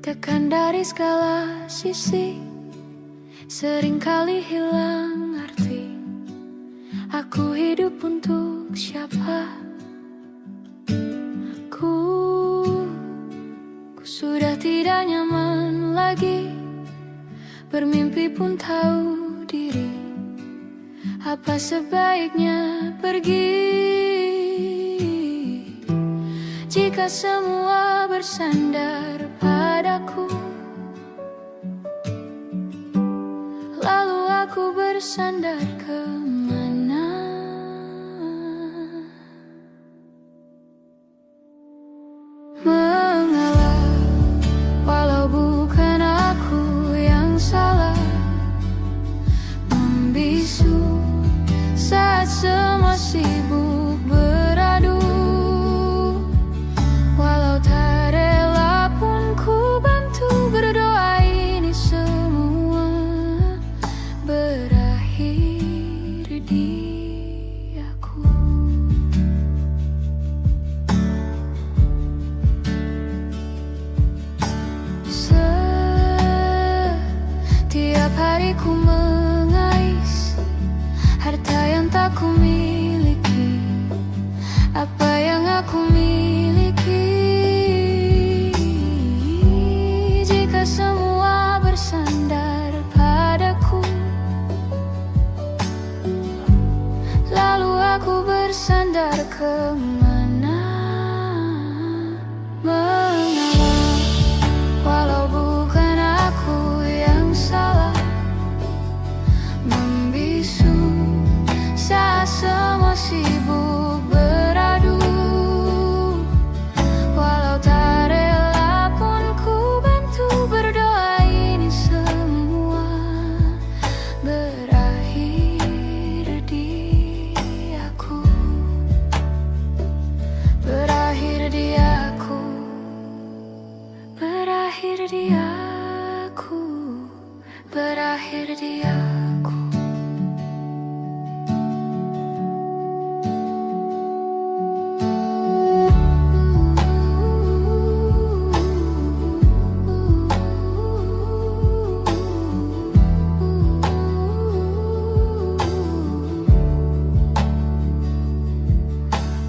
Tekan dari segala sisi, seringkali hilang arti. Aku hidup untuk siapa? Ku sudah tidak nyaman lagi. Bermimpi pun tahu diri. Apa sebaiknya pergi? Jika semua bersandar padaku, lalu aku bersandar kemana? Mengalah, walau bukan aku yang salah. Membisu saat semua sibuk beradu. Walau tak rela pun ku bantu berdoa ini semua berakhir di aku. Setiap hari ku mengais harta yang tak ku miliki. Apa yang aku miliki? Jika semua bersandar padaku, lalu aku bersandar kemana? Mengalah, walau bukan aku yang salah. Membisu saat semua sibuk beradu. Walau tak rela pun ku bantu berdoa ini semua berakhir di aku. Berakhir di aku. Berakhir di aku. Berakhir di aku.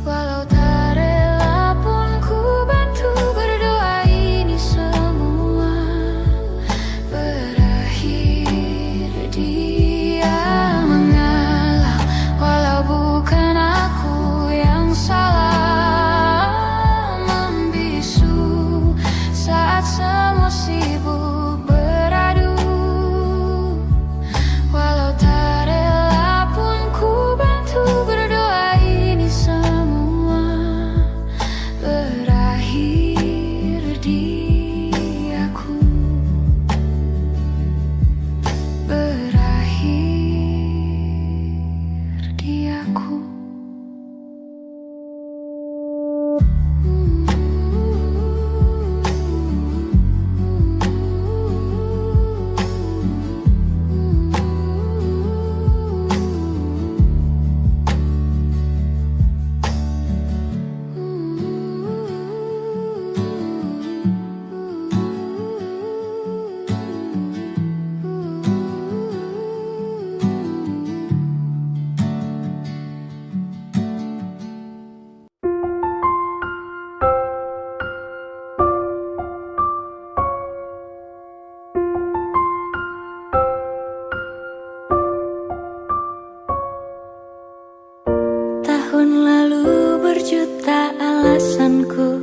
Walau tak rela pun ku bantu berdoa ini semua berakhir dia. Mengalah, walau bukan aku yang salah. Membisu saat semua sibuk beradu. Walau tak rela pun ku bantu berdoa ini semua berakhir di aku. Berakhir di aku. Tahun lalu berjuta alasanku.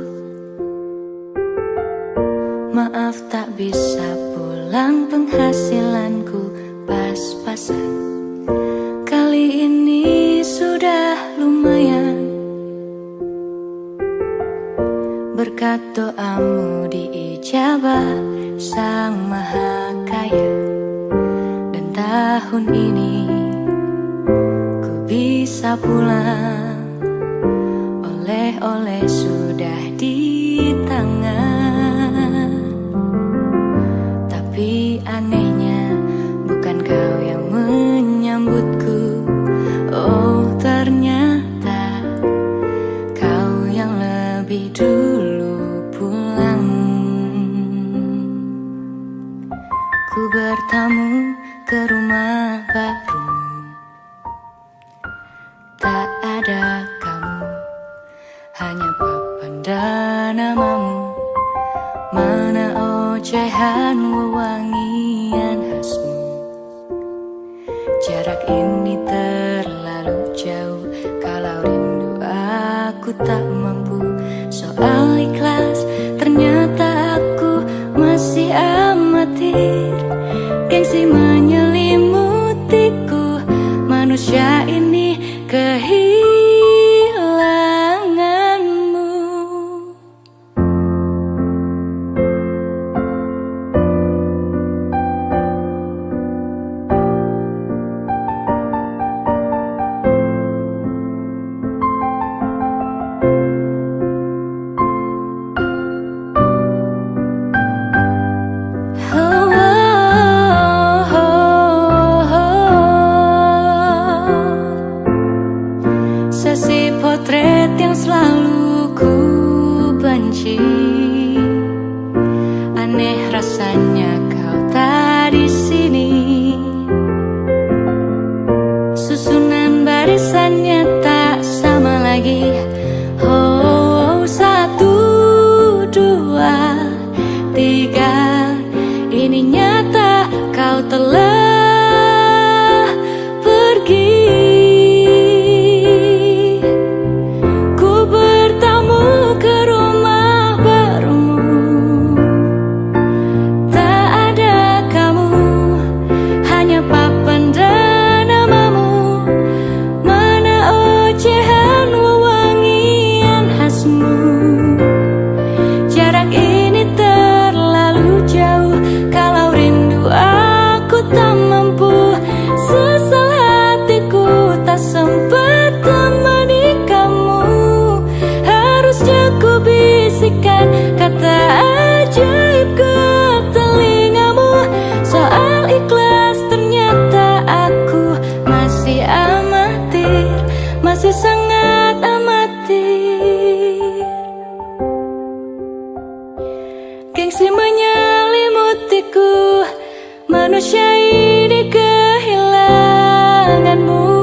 Maaf tak bisa pulang, penghasilanku pas-pasan. Kali ini sudah lumayan. Berkat doamu diijabah Sang Maha Kaya. Dan tahun ini ku bisa pulang. Oleh-oleh sudah di tangan. Tapi anehnya bukan kau yang menyambutku. Oh, ternyata kau yang lebih dulu pulang. bertamu ke rumah barumu. Tak ada kamu, hanya papan dan namamu. Mana ocehan wewangian khasmu. Jarak ini terlalu jauh, kalau rindu aku tak mampu. Soal ikhlas, ternyata aku masih amatir. Gengsi menyelimutiku, manusia ini kehilanganmu. Sesi potret yang selalu ku benci. Aneh rasanya kau tak di sini. Susunan barisannya tak sama lagi. Oh, 1, 2, 3. Ini nyata kau telah pergi. Kata ajaib ke telingamu. Soal ikhlas, ternyata aku masih amatir, masih sangat amatir. Gengsi menyelimutiku, manusia ini kehilanganmu.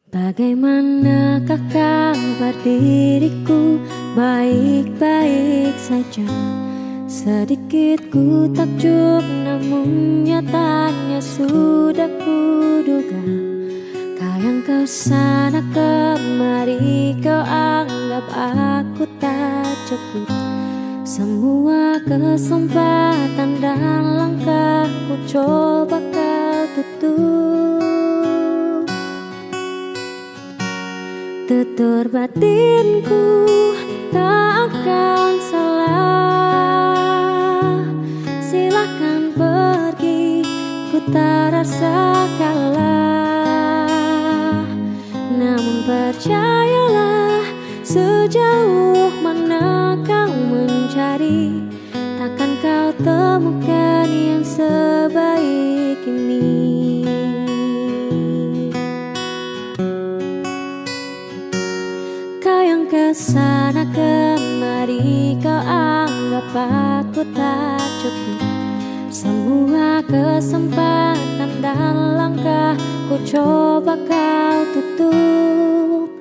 Bagaimanakah kabar diriku? Baik-baik saja. Sedikit ku takjub, namun nyatanya sudah kuduga. Kau yang kau sana kemari, kau anggap aku tak cukup. Semua kesempatan dan langkah ku coba kau tutup. Tutur batinku tak akan salah. Silahkan pergi, ku tak rasa kalah. Namun percayalah, sejauh mana kau mencari, takkan kau temukan yang sebaik ini. Kesana kemari, kau anggap aku tak cukup. Semua kesempatan dan langkah ku coba kau tutup.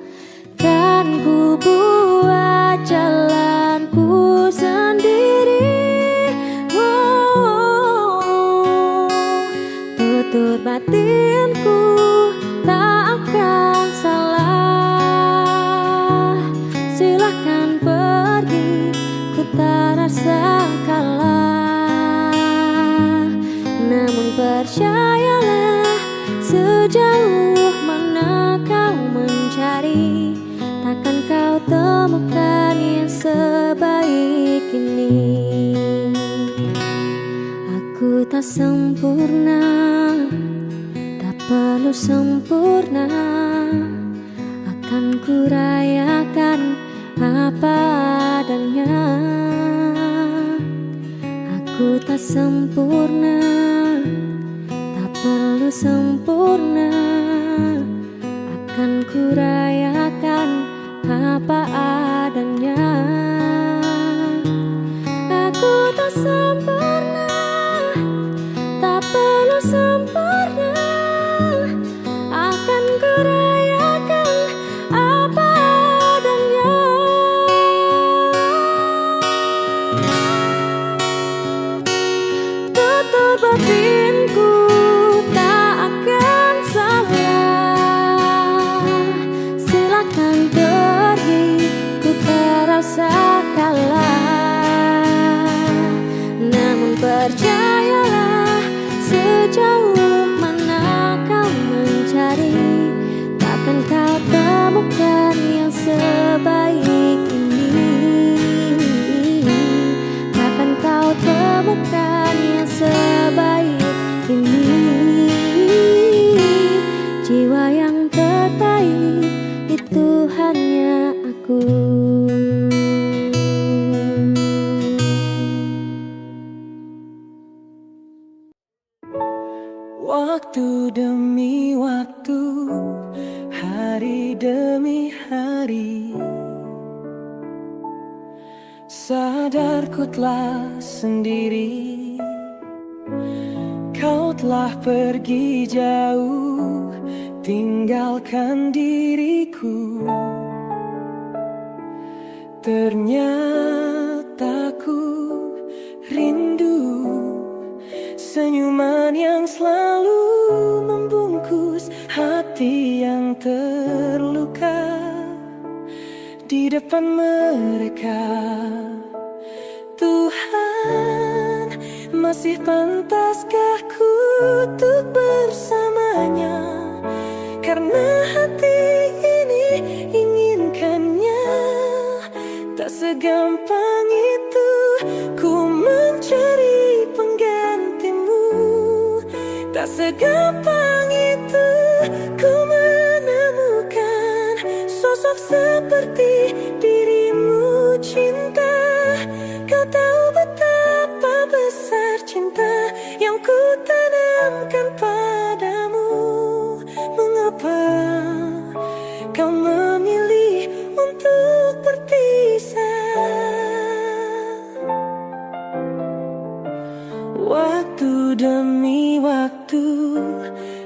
Kan ku buat jalanku sendiri. Oh, tutur batinku tak akan salah. Silahkan pergi, ku tak rasa kalah. Namun percayalah, sejauh mana kau mencari, takkan kau temukan yang sebaik ini. Aku tak sempurna, tak perlu sempurna. Akan kurayakan apa adanya. Aku tak sempurna, tak perlu sempurna. Akan kurayakan apa adanya. Aku tak sempurna, tak perlu sempurna. Akan kurayakan apa adanya. Tutur batinku tak akan salah. Silakan pergi, ku terasa kalah. Namun percayalah, sejauh mana kau mencari, takkan kau temukan yang sebaik ini. Takkan kau temukan yang sebaik ini. Jiwa yang terbaik itu hanya aku. Waktu demi waktu, hari demi hari, sadar ku telah sendiri. Kau telah pergi jauh, tinggalkan diriku. Ternyata ku rindu senyuman yang selalu membungkus hati yang terluka. Di depan mereka, Tuhan, masih pantaskah ku untuk bersamanya? Karena hati ini inginkannya. Tak segampang itu ku mencari penggantimu. Tak segampang itu ku menemukan sosok seperti dirimu, cinta. Kau tahu betapa besar cinta yang ku tanamkan padamu. Mengapa kau memilih untuk berpisah? Waktu demi waktu,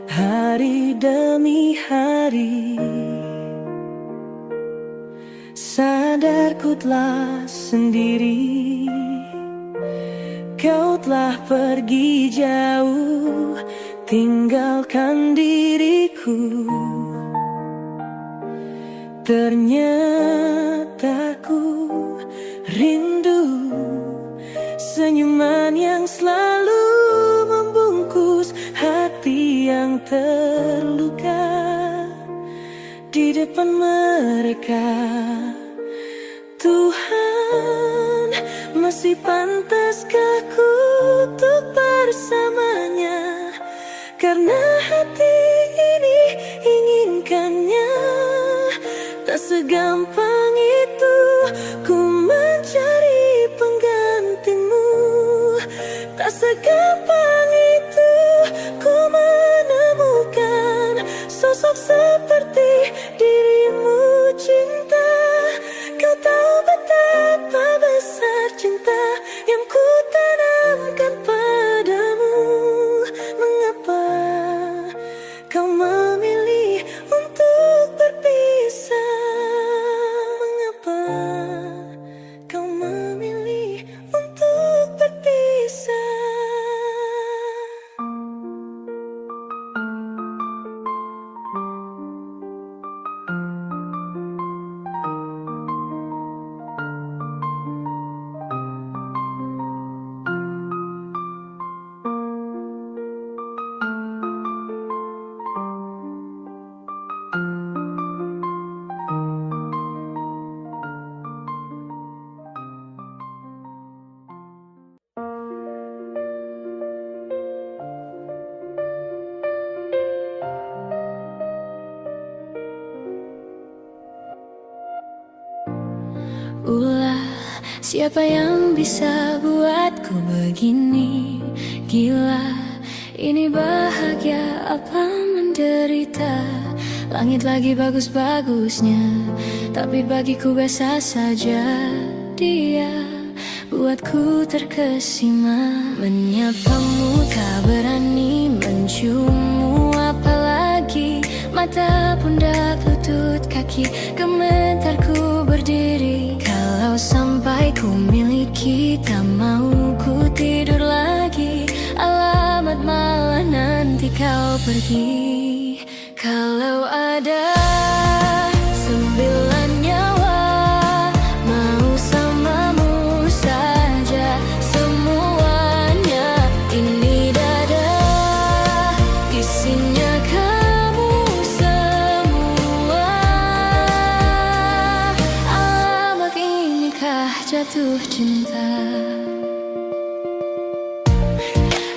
hari demi hari, sadar ku telah sendiri. Kau telah pergi jauh, tinggalkan diriku. Ternyata ku rindu senyuman yang selalu membungkus hati yang terluka. Di depan mereka, Tuhan, masih pantaskah ku untuk bersamanya? Karena hati ini inginkannya. Tak segampang itu ku mencari penggantimu. Tak segampang itu ku menemukan sosok seperti dirimu, cinta. Kau tahu betapa besar cinta yang ku tanamkan padamu. Mengapa kau memilih untuk berpisah? Mengapa kau memilih untuk berpisah? Siapa yang bisa buatku begini? Gila, ini bahagia apa menderita? Langit lagi bagus-bagusnya, tapi bagiku biasa saja. Dia buatku terkesima. Menyapamu tak berani, menciummu apalagi. Mata, pundak, lutut, kaki, gemetarku berdiri. Kalau sampai ku miliki, tak mau ku tidur lagi. Alamat malah nanti kau pergi. Kalau ada 9 nyawa, mau samamu saja semuanya. Ini dada, isinya kamu semua. Alamak, inikah jatuh cinta?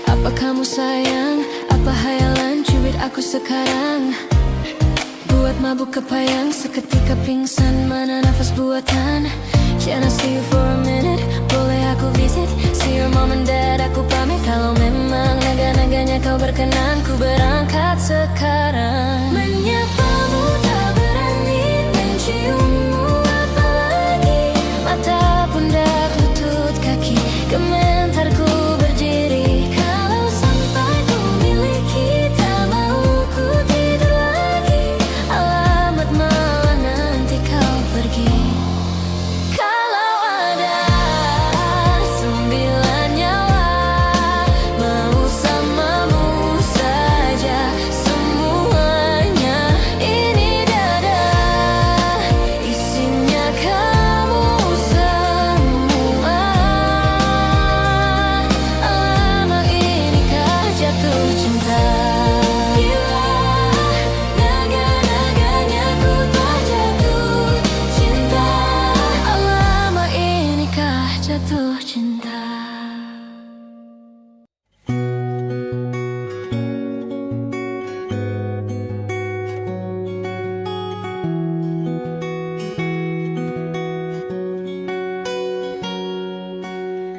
Apa kamu sayang? Apa hayalan cubit aku sekarang? Buat mabuk kepayang, seketika pingsan. Mana nafas buatan? Can I see you for a minute? Boleh aku visit? See your mom and dad, aku pamit. Kalau memang naga-naganya kau berkenan, ku berangkat sekarang. Menyapamu tak berani, menciummu apalagi. Mata, pundak, lutut, kaki, gemetarku berdiri. Kalau sampai ku miliki, tak mau ku tidur lagi. Alamat malah nanti kau pergi. Kalau ada 9 nyawa, mau samamu saja semuanya. Ini dada, isinya kamu semua. Alamak, inikah jatuh cinta? Gila, naga-naganya ku tak jatuh cinta. Alamak, inikah jatuh cinta?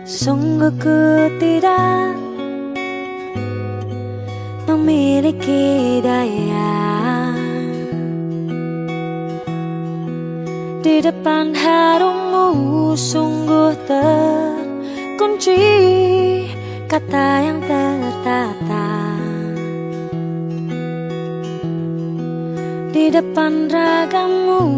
Sungguh ku tidak memiliki daya di depan harummu. Sungguh terkunci kata yang tertata di depan ragamu.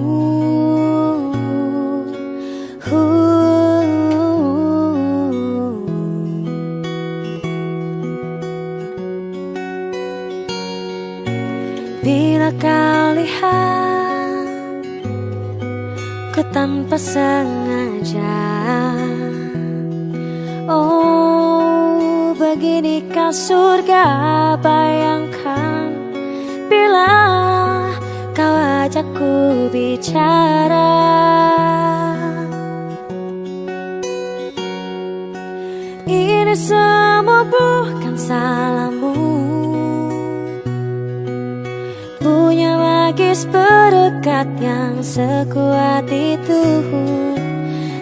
Bila kau lihat ku tanpa sengaja, oh beginikah surga? Bayangkan bila kau ajakku bicara. Ini semua bukan salahmu, punya magis berdekat yang sekuat itu.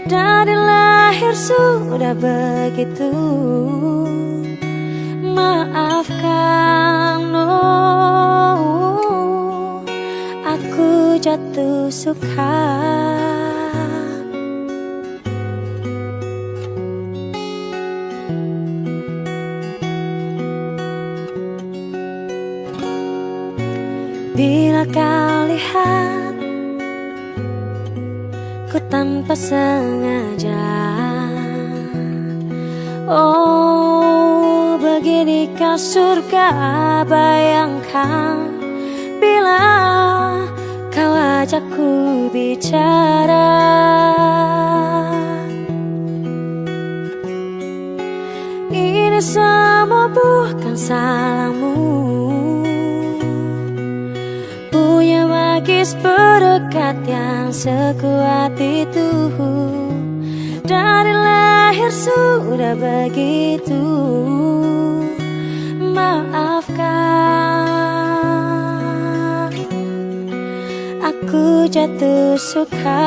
Dari lahir sudah begitu. Maafkan, oh, aku jatuh suka. Bila kau lihat ku tanpa sengaja, oh beginikah surga? Bayangkan bila kau ajakku bicara. Ini semua bukan salahmu, punya magis berdekat yang sekuat itu. Dari lahir sudah begitu. Maafkan, aku jatuh suka.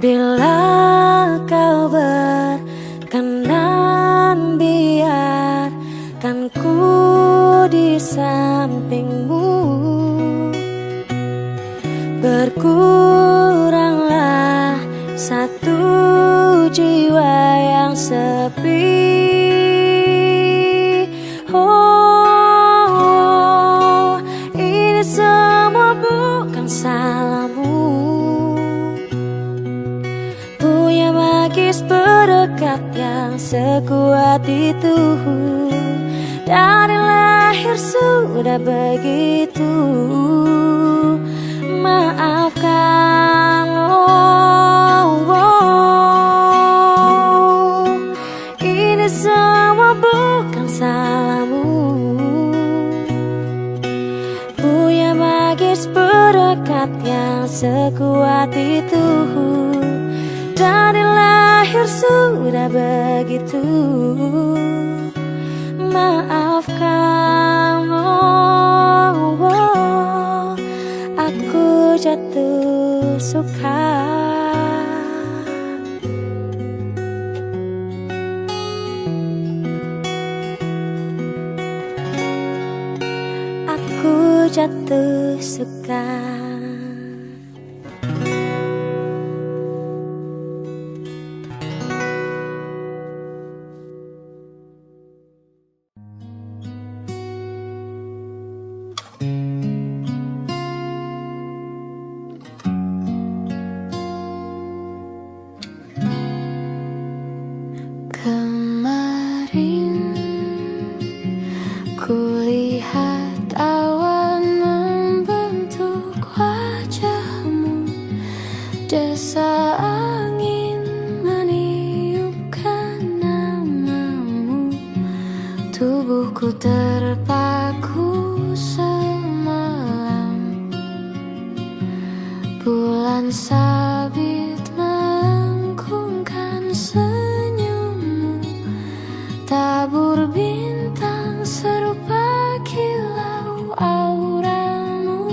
Bila kau berkenan, biarkan ku di sampingmu. Berkuranglah satu jiwa yang sepi. Oh, ini semua bukan salahmu. Punya magis berdekat yang sekuat itu. Dari lahir sudah begitu. Maafkan, ini semua bukan salahmu. Punya magis berdekat yang sekuat itu. Dari lahir sudah begitu. Maafkan, aku jatuh suka. Aku jatuh suka. Kemarin kulihat awan membentuk wajahmu. Desa angin meniupkan namamu. Tubuhku terpaku semalam. Bulan sabit melengkungkan senyummu. Tabur bintang serupa kilau auramu.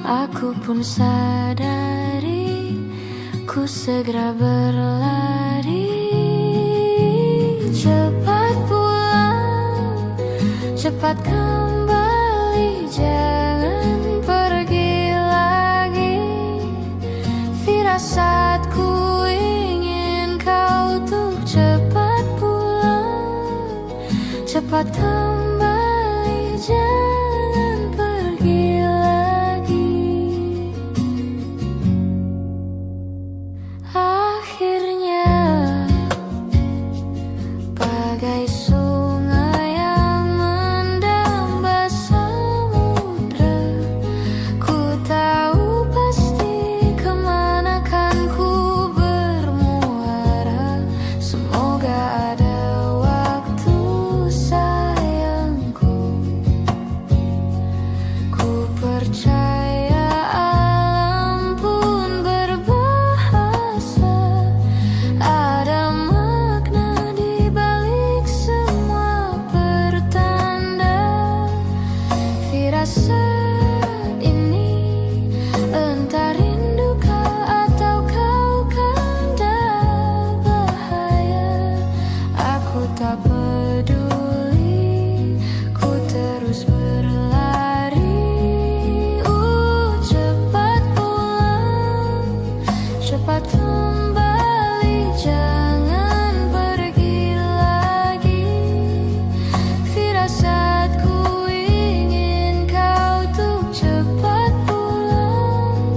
Aku pun sadari, ku segera berlari. Cepat pulang, cepat kembali, jangan pergi lagi. Firasatku ingin kau untuk cepat pulang, cepat kembali, jangan pergi lagi. Akhirnya bagai sungai yang mendamba samudra, ku tahu pasti kemana kan ku bermuara. Semoga ada waktu sayangku. Ku percaya alam pun berbahasa. Ada makna di balik semua pertanda. Firasat ini entah rinduka atau kau kanda bahaya. Aku tak peduli, ku terus berlari. Cepat pulang, cepat kembali, jangan pergi lagi. Firasatku ingin kau untuk cepat pulang,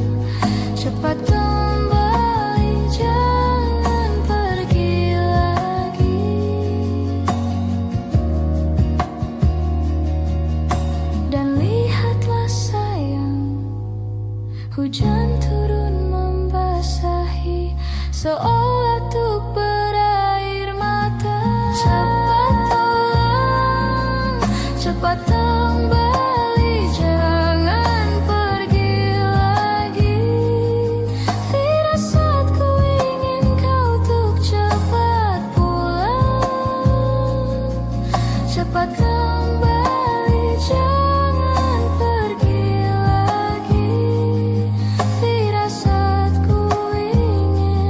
cepat kembali, jangan pergi lagi. Dan lihatlah sayang, hujan turun membasahi, seolah untuk berair mata. Cepat pulang, cepat kembali, jangan pergi lagi. Firasatku ingin kau untuk cepat pulang, cepat kembali, jangan pergi lagi. Firasatku ingin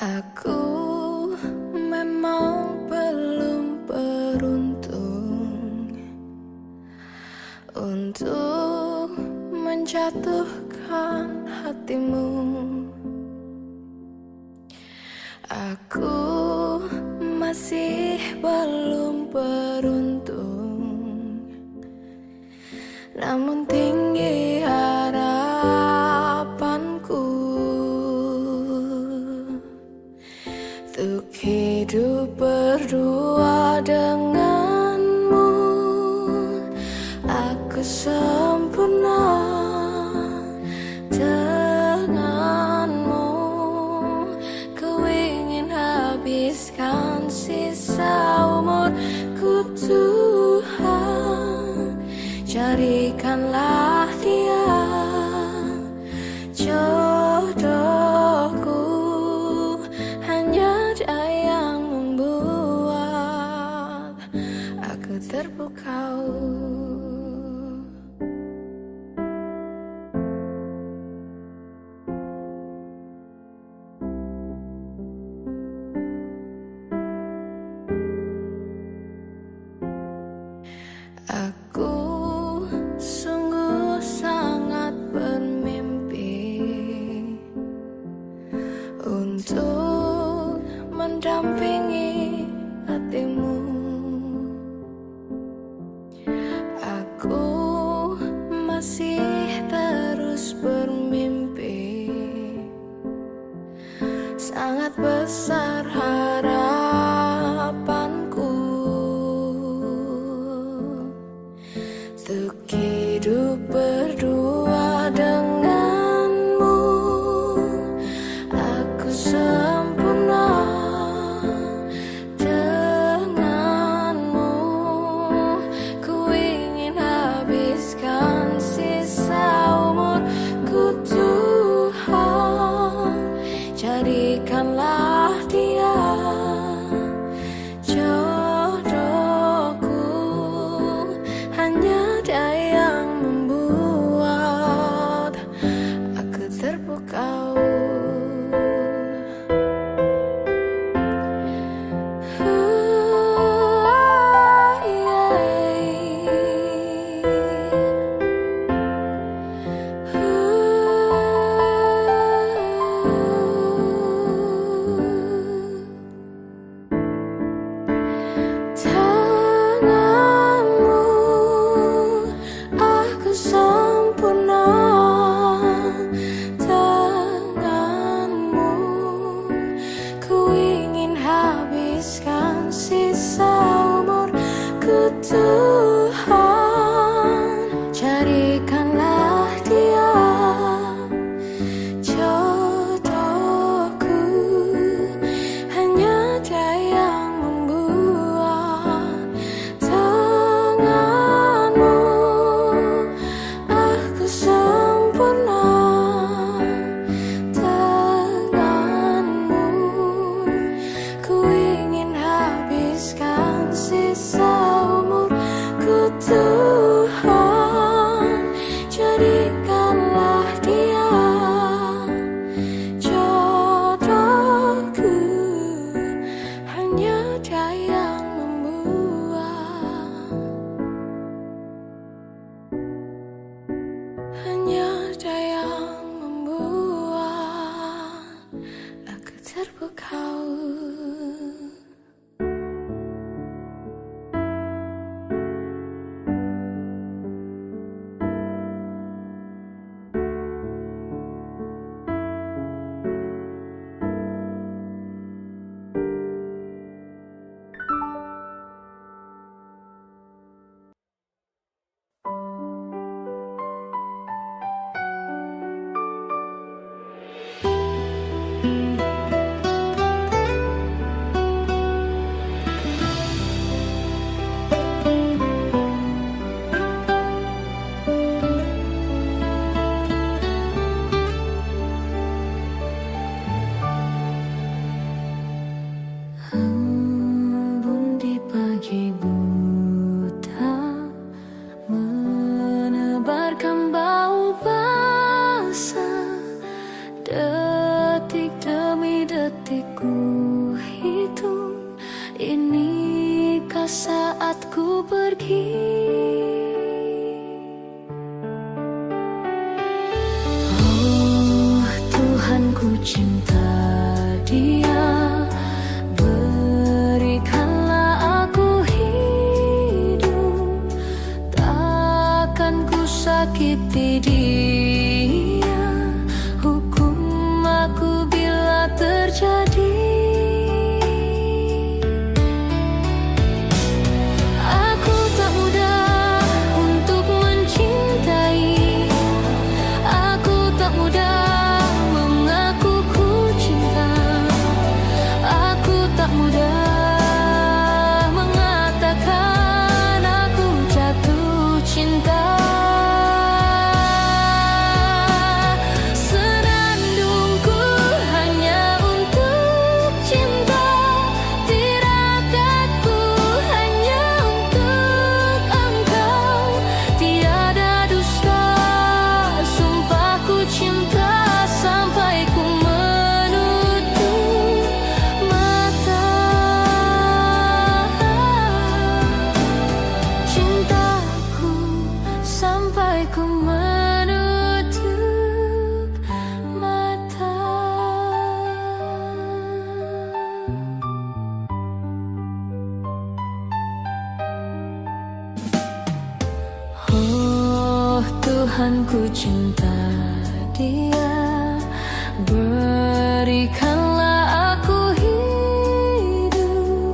Aku memang belum beruntung untuk menjatuhkan hatimu. Aku masih belum beruntung, namun tinggi harapanku untuk hidup berdua denganmu. Aku sempurna denganmu. Ku ingin habiskan sisa umurku, Tuhan. Jadikanlah dia jodohku. Hanya dia yang membuat aku terpukau. Aku sungguh sangat bermimpi untuk mendampingi hatimu. Aku masih terus bermimpi, sangat besar harapanku untuk hidup berdua denganmu. Aku sempurna denganmu. Ku ingin habiskan sisa umurku, Tuhan. Jadikanlah dia jodohku. Hanya dia yang membuat aku terpukau. Tanganmu, aku sempurna tanganmu. Ku ingin habiskan sisa umurku, Tuhan. Jadikanlah dia jodohku. Hanya dia yang membuat tanganmu. Aku sempurna tanganmu. Ku ingin habiskan sisa umurku, Tuhan. Jadikanlah dia jodohku. Hanya dia yang membuat, hanya dia yang membuat aku terpukau. Tuhan ku cinta dia, berikanlah aku hidup,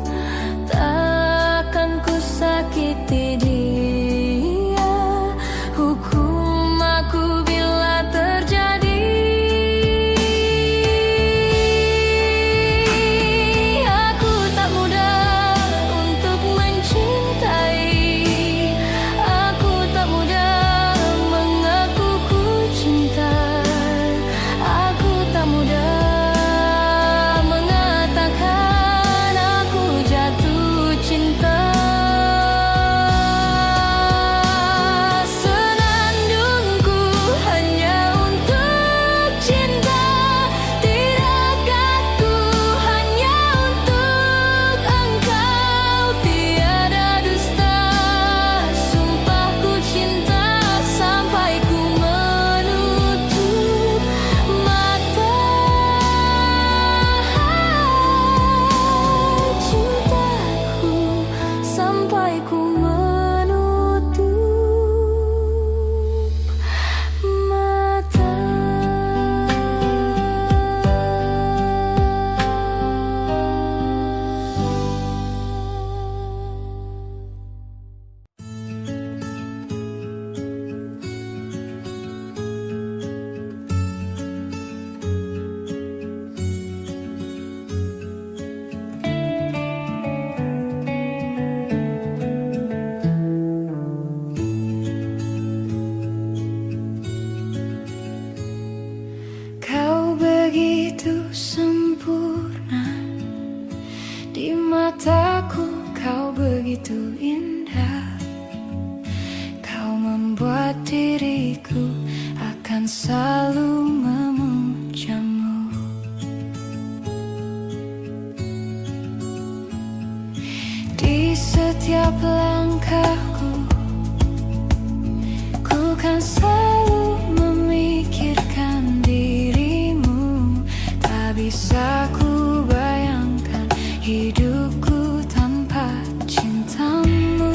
takkan ku sakiti dia, hukum aku bila terjadi. Aku tak mudah untuk mencintai, aku tak mudah mengaku ku cinta, aku tak mudah mengatakan aku jatuh cinta. Senandungku hanya untuk cinta, tirakatku hanya untuk engkau, tiada dusta, sumpahku cinta sampai ku menutup mata. Cintaku sampai ku menutup mata. Kau begitu sempurna, di mataku kau begitu indah. Kau membuat diriku akan selalu memujamu. Di setiap langkahku, ku kan selalu memikirkan dirimu. Tak bisa ku bayangkan hidupku tanpa cintamu.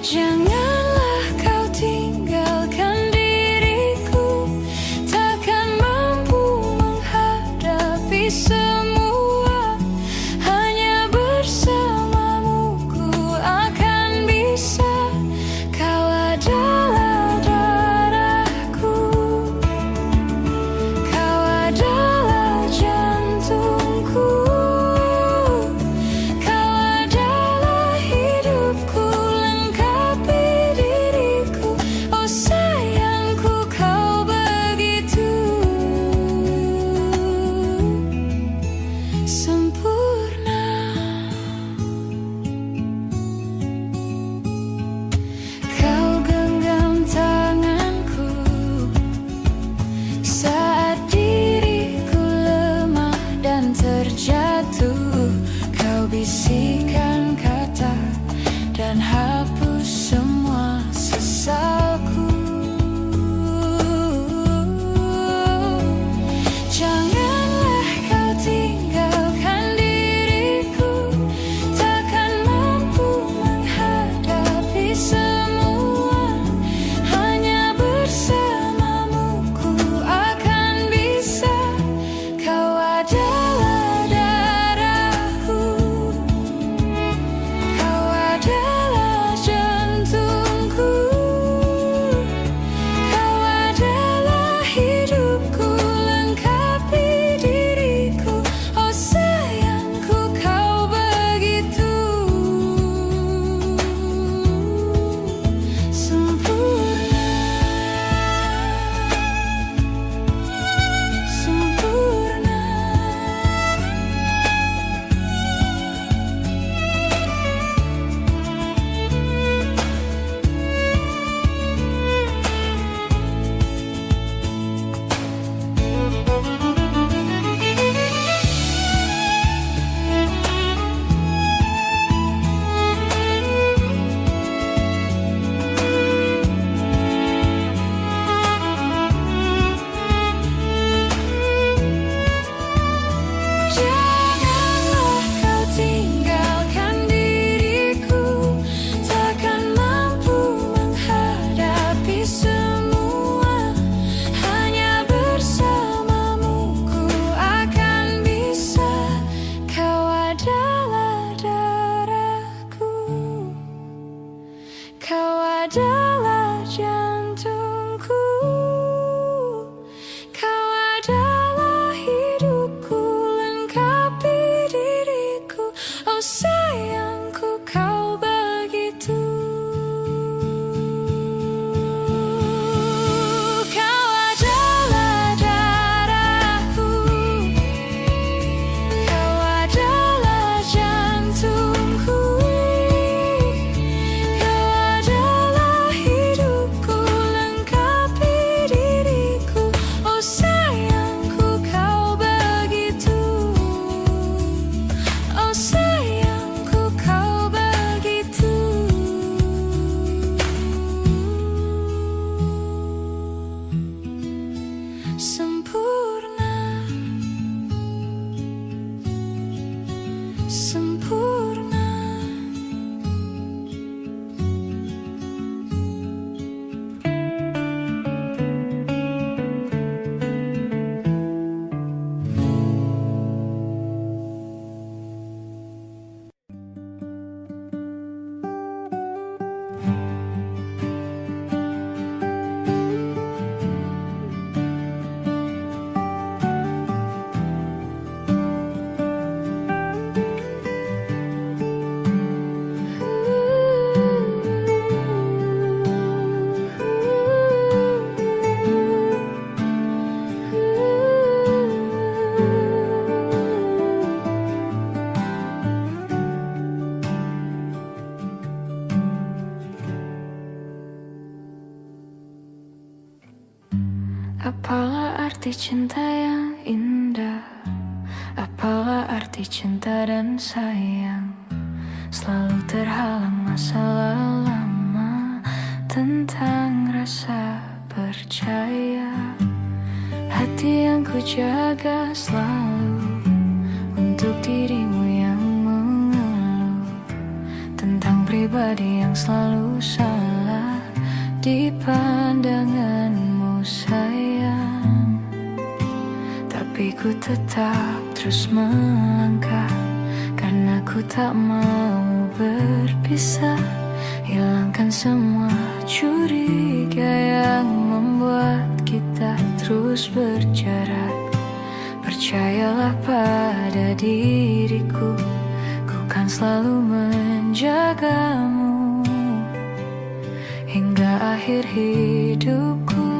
Janganlah kau tinggalkan diriku, takkan mampu menghadapi semua. Hanya bersamamu ku akan bisa. Kau adalah darahku, kau adalah sempurna, sempurna. Apalah arti cinta yang indah? Apalah arti cinta dan sayang? Selalu terhalang masalah lama tentang rasa percaya. Hati yang ku jaga selalu untuk dirimu yang mengeluh tentang pribadi yang selalu salah di pandanganmu sayang. Tapi ku tetap terus melangkah karena ku tak mau berpisah. Hilangkan semua curiga yang membuat kita terus berjarak. Percayalah pada diriku, ku kan selalu menjagamu hingga akhir hidupku.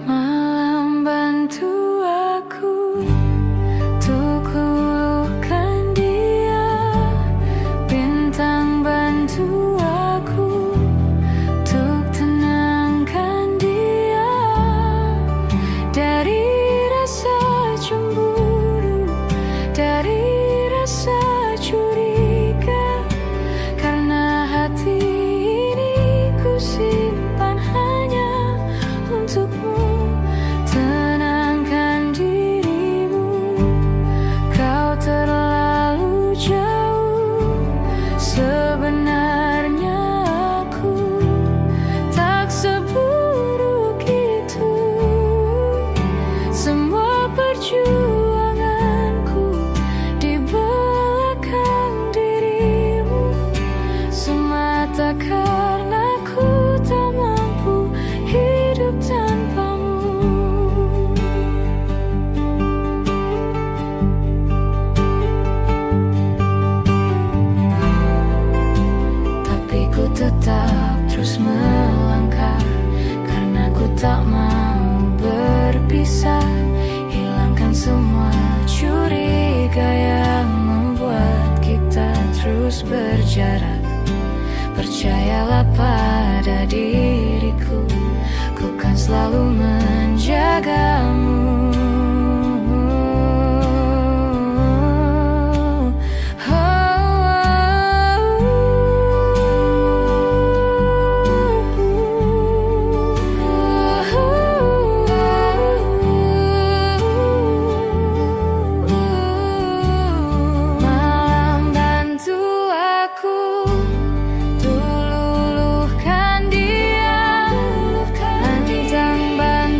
Malam bantu aku untuk luluhkan dia, bintang bantu aku untuk tenangkan dia dari rasa cemburu, dari rasa curiga. Karena hati ini ku simpan hanya untukmu. Tenangkan dirimu, kau terlalu jauh. Sebenarnya aku tak seburuk itu. Semua perjuanganku di belakang dirimu semata karena ku tak mampu hidup tanpamu. Tapi ku tetap terus melangkah karena ku tak mau berpisah. Hilangkan semua curiga yang membuat kita terus berjarak. Percayalah pada diriku, ku kan selalu menjagamu. Malam bantu aku luluhkan dia, bintang bantu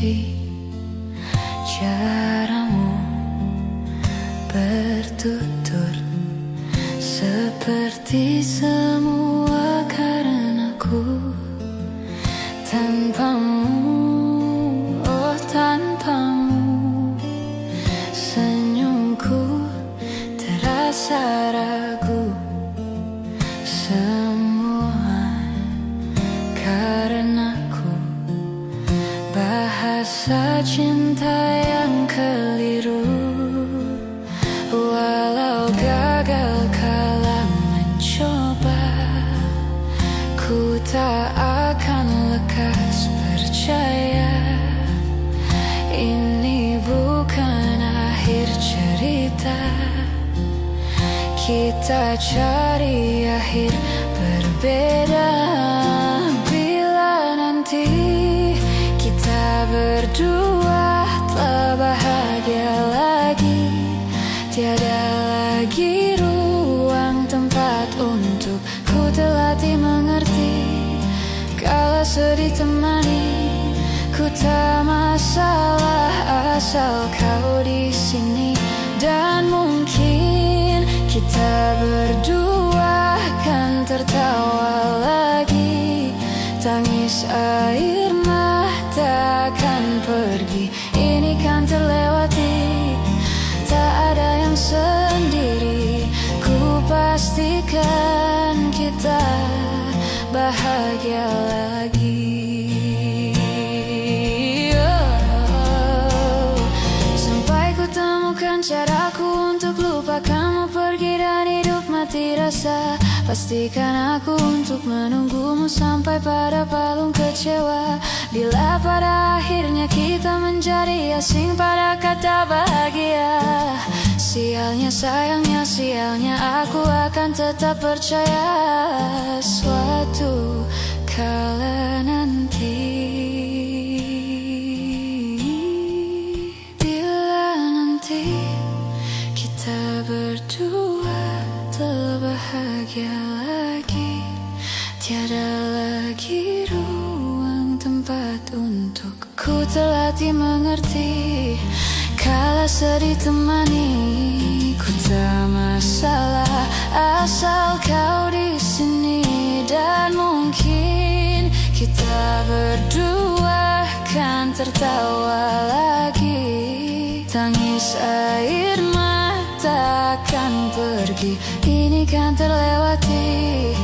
kasih. Caramu bertutur seperti semua karenaku. Tanpamu, oh tanpamu, senyumku terasa ragu. Semua karenaku, bahasa cinta yang keliru. Walau gagal kala mencoba, ku tak akan lekas percaya. Ini bukan akhir cerita, kita cari akhir berbeda. Bila nanti kita berdua telah bahagia lagi, tiada lagi ruang tempat untuk ku terlatih mengerti. Kalau sedih temani, ku tak masalah asal kau di sini. Dan mungkin kita berdua kan tertawa lagi, tangis air mata akan pergi. Ini kan terlewati, tak ada yang sendiri. Ku pastikan kita bahagia lagi. Sampai ku temukan caraku untuk lupakanmu pergi dan hidup mati rasa. Pastikan aku untuk menunggumu sampai pada palung kecewa. Bila pada akhirnya kita menjadi asing pada kata bahagia, sialnya sayangnya sialnya aku akan tetap percaya. Suatu kala nanti, bila nanti kita berdua telah bahagia lagi, tiada lagi ruang tempat untuk ku terlatih mengerti. Kala sedih temani, ku tak masalah asal kau di sini. Dan mungkin kita berdua kan tertawa lagi, tangis air mata akan pergi. Ini kan terlewati,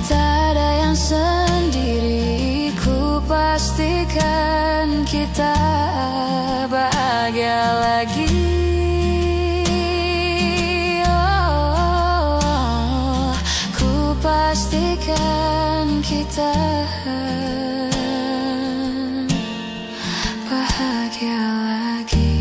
tak ada yang sendiri. Ku pastikan kita bahagia lagi. Oh, ku pastikan kita bahagia lagi.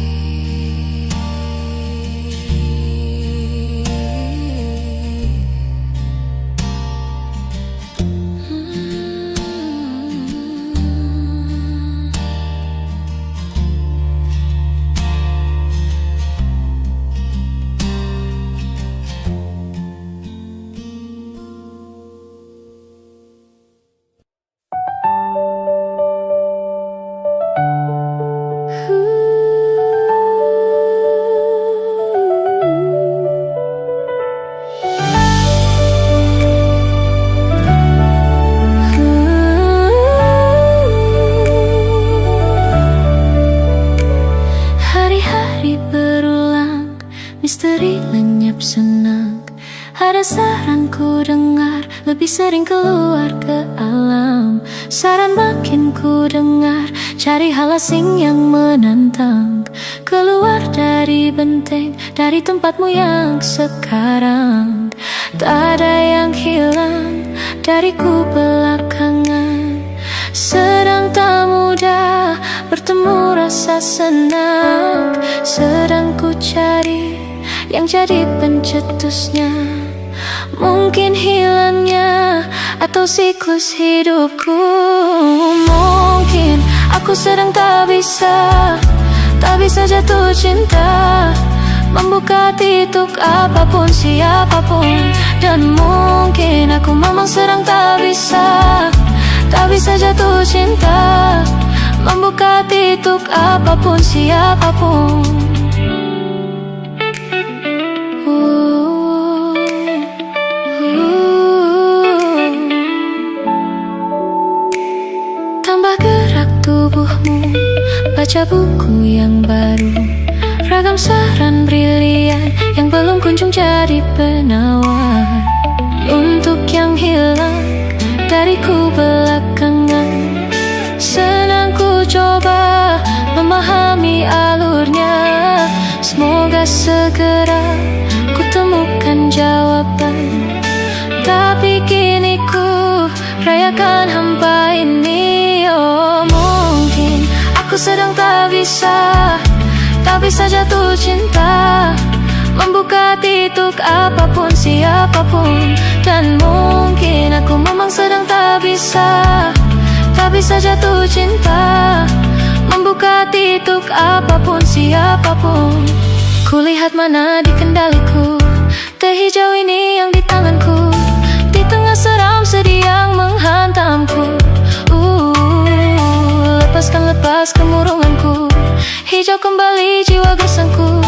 Hari-hari berulang, misteri lenyap senang. Ada saran ku dengar, lebih sering keluar ke alam. Saran makin ku dengar, cari hal asing yang menantang. Keluar dari benteng, dari tempatmu yang sekarang. Tak ada yang hilang dariku belakangan. Sedang tak mudah bertemu rasa senang. Sedang ku cari yang jadi pencetusnya. Mungkin hilangnya atau siklus hidupku. Mungkin aku sedang tak bisa jatuh cinta, membuka hati untuk apapun siapapun. Dan mungkin aku memang sedang tak bisa jatuh cinta, membuka hati untuk apapun, siapapun. Tambah gerak tubuhmu, baca buku yang baru, ragam saran brilian yang belum kunjung jadi penawar. Untuk yang hilang dariku belakangan, senang ku coba memahami alurnya. Semoga segera ku temukan jawaban. Tapi kini ku rayakan hampa ini. Oh, mungkin aku sedang tak bisa jatuh cinta, membuka hati untuk apapun, siapapun. Dan mungkin aku memang sedang tak bisa jatuh cinta, membuka hati untuk apapun, siapapun. Kulihat mana di kendaliku, teh hijau ini yang di tanganku, di tengah seram sedih yang menghantamku. Lepas kemurunganku, hijau kembali jiwa gersangku.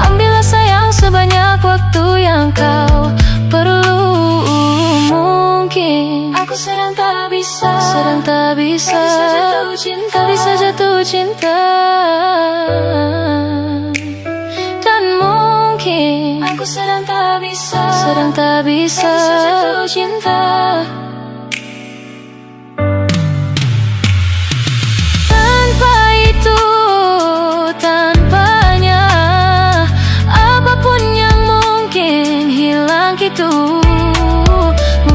Ambillah sayang sebanyak waktu yang kau perlu. Mungkin aku sedang tak bisa jatuh cinta. Dan mungkin aku sedang tak bisa jatuh cinta.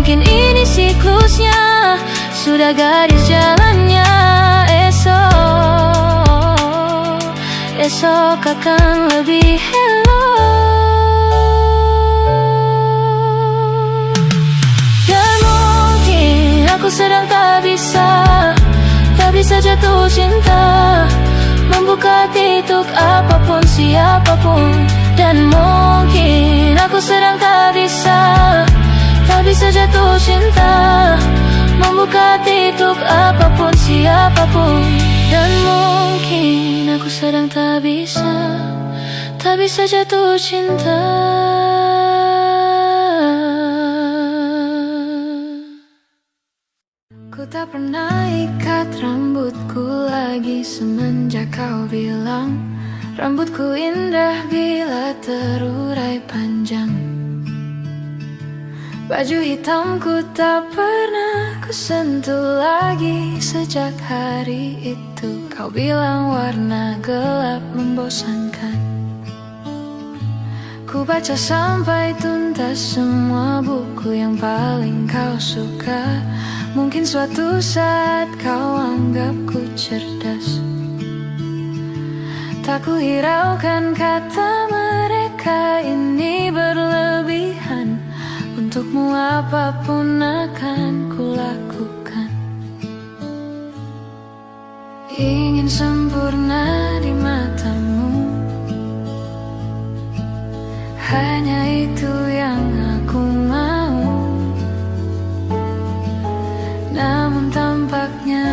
Mungkin ini siklusnya, sudah garis jalannya. Esok akan lebih elok. Dan mungkin aku sedang tak bisa jatuh cinta, membuka hati untuk apapun, siapapun. Dan mungkin aku sedang tak bisa jatuh cinta, membuka hati untuk apapun, siapapun. Dan mungkin aku sedang tak bisa jatuh cinta. Ku tak pernah ikat rambutku lagi semenjak kau bilang rambutku indah bila terurai panjang. Baju hitamku tak pernah ku sentuh lagi sejak hari itu. Kau bilang warna gelap membosankan. Ku baca sampai tuntas semua buku yang paling kau suka. Mungkin suatu saat kau anggapku cerdas. Tak ku hiraukan kata mereka ini berlebihan. Untukmu apapun akan kulakukan. Ingin sempurna di matamu, hanya itu yang aku mau. Namun tampaknya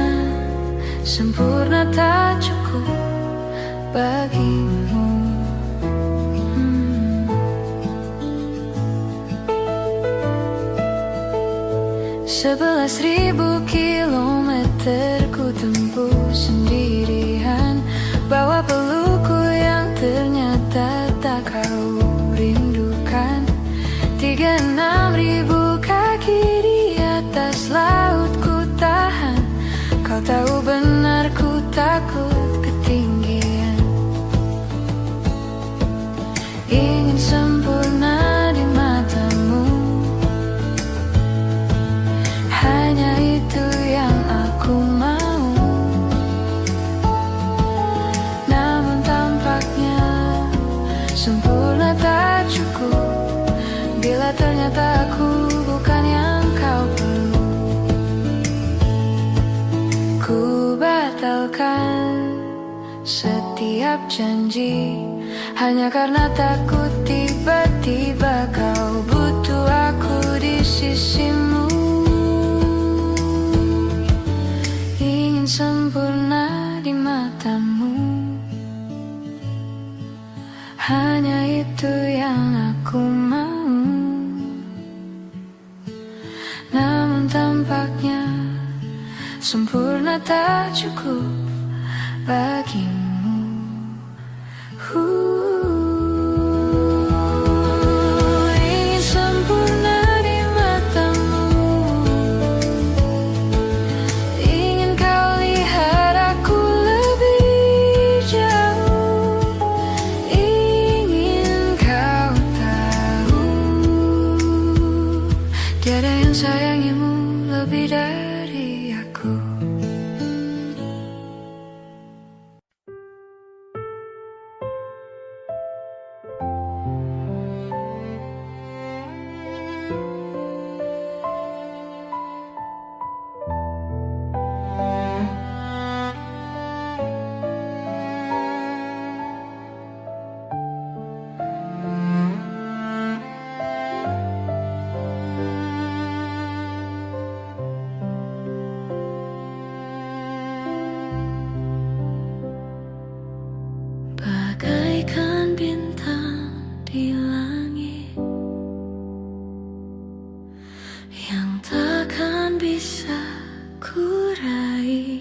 sempurna tak cukup bagimu. 11.000 kilometer ku tempuh sendirian, bawa pelukku yang ternyata tak kau rindukan. 36.000 kaki di atas laut ku tahan. Kau tahu benar ku takut ketinggian. Ingin sempurna di matamu, hanya itu yang aku mau. Namun tampaknya sempurna tak cukup bila ternyata aku bukan yang kau perlu. Ku batalkan setiap janji hanya karena takut tiba-tiba kau butuh aku di sisimu. Ingin sempurna matamu. Hanya itu yang aku mau. Namun tampaknya sempurna tak cukup bagimu. Ingin sempurna di matamu. Ingin kau lihat aku lebih jauh. Ingin kau tahu tiada yang sayangimu lebih dari aku. Bagaikan bintang di langit yang takkan bisa kurai,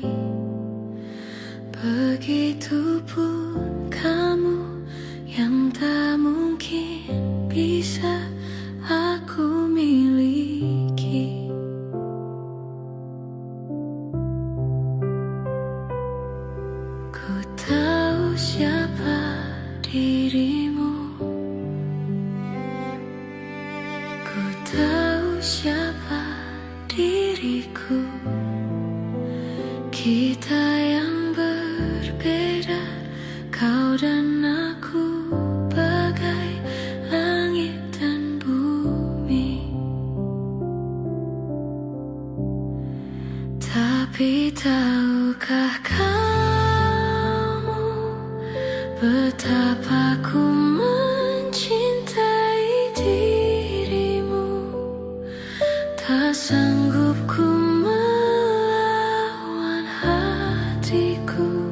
begitupun kamu yang tak mungkin bisa aku miliki. Ku tahu siapa dirimu, ku tahu siapa diriku. Kita yang berbeda, kau dan aku, bagai langit dan bumi. Tapi tahukah kamu betapa ku mencintai dirimu? Tak sanggup ku melawan hatiku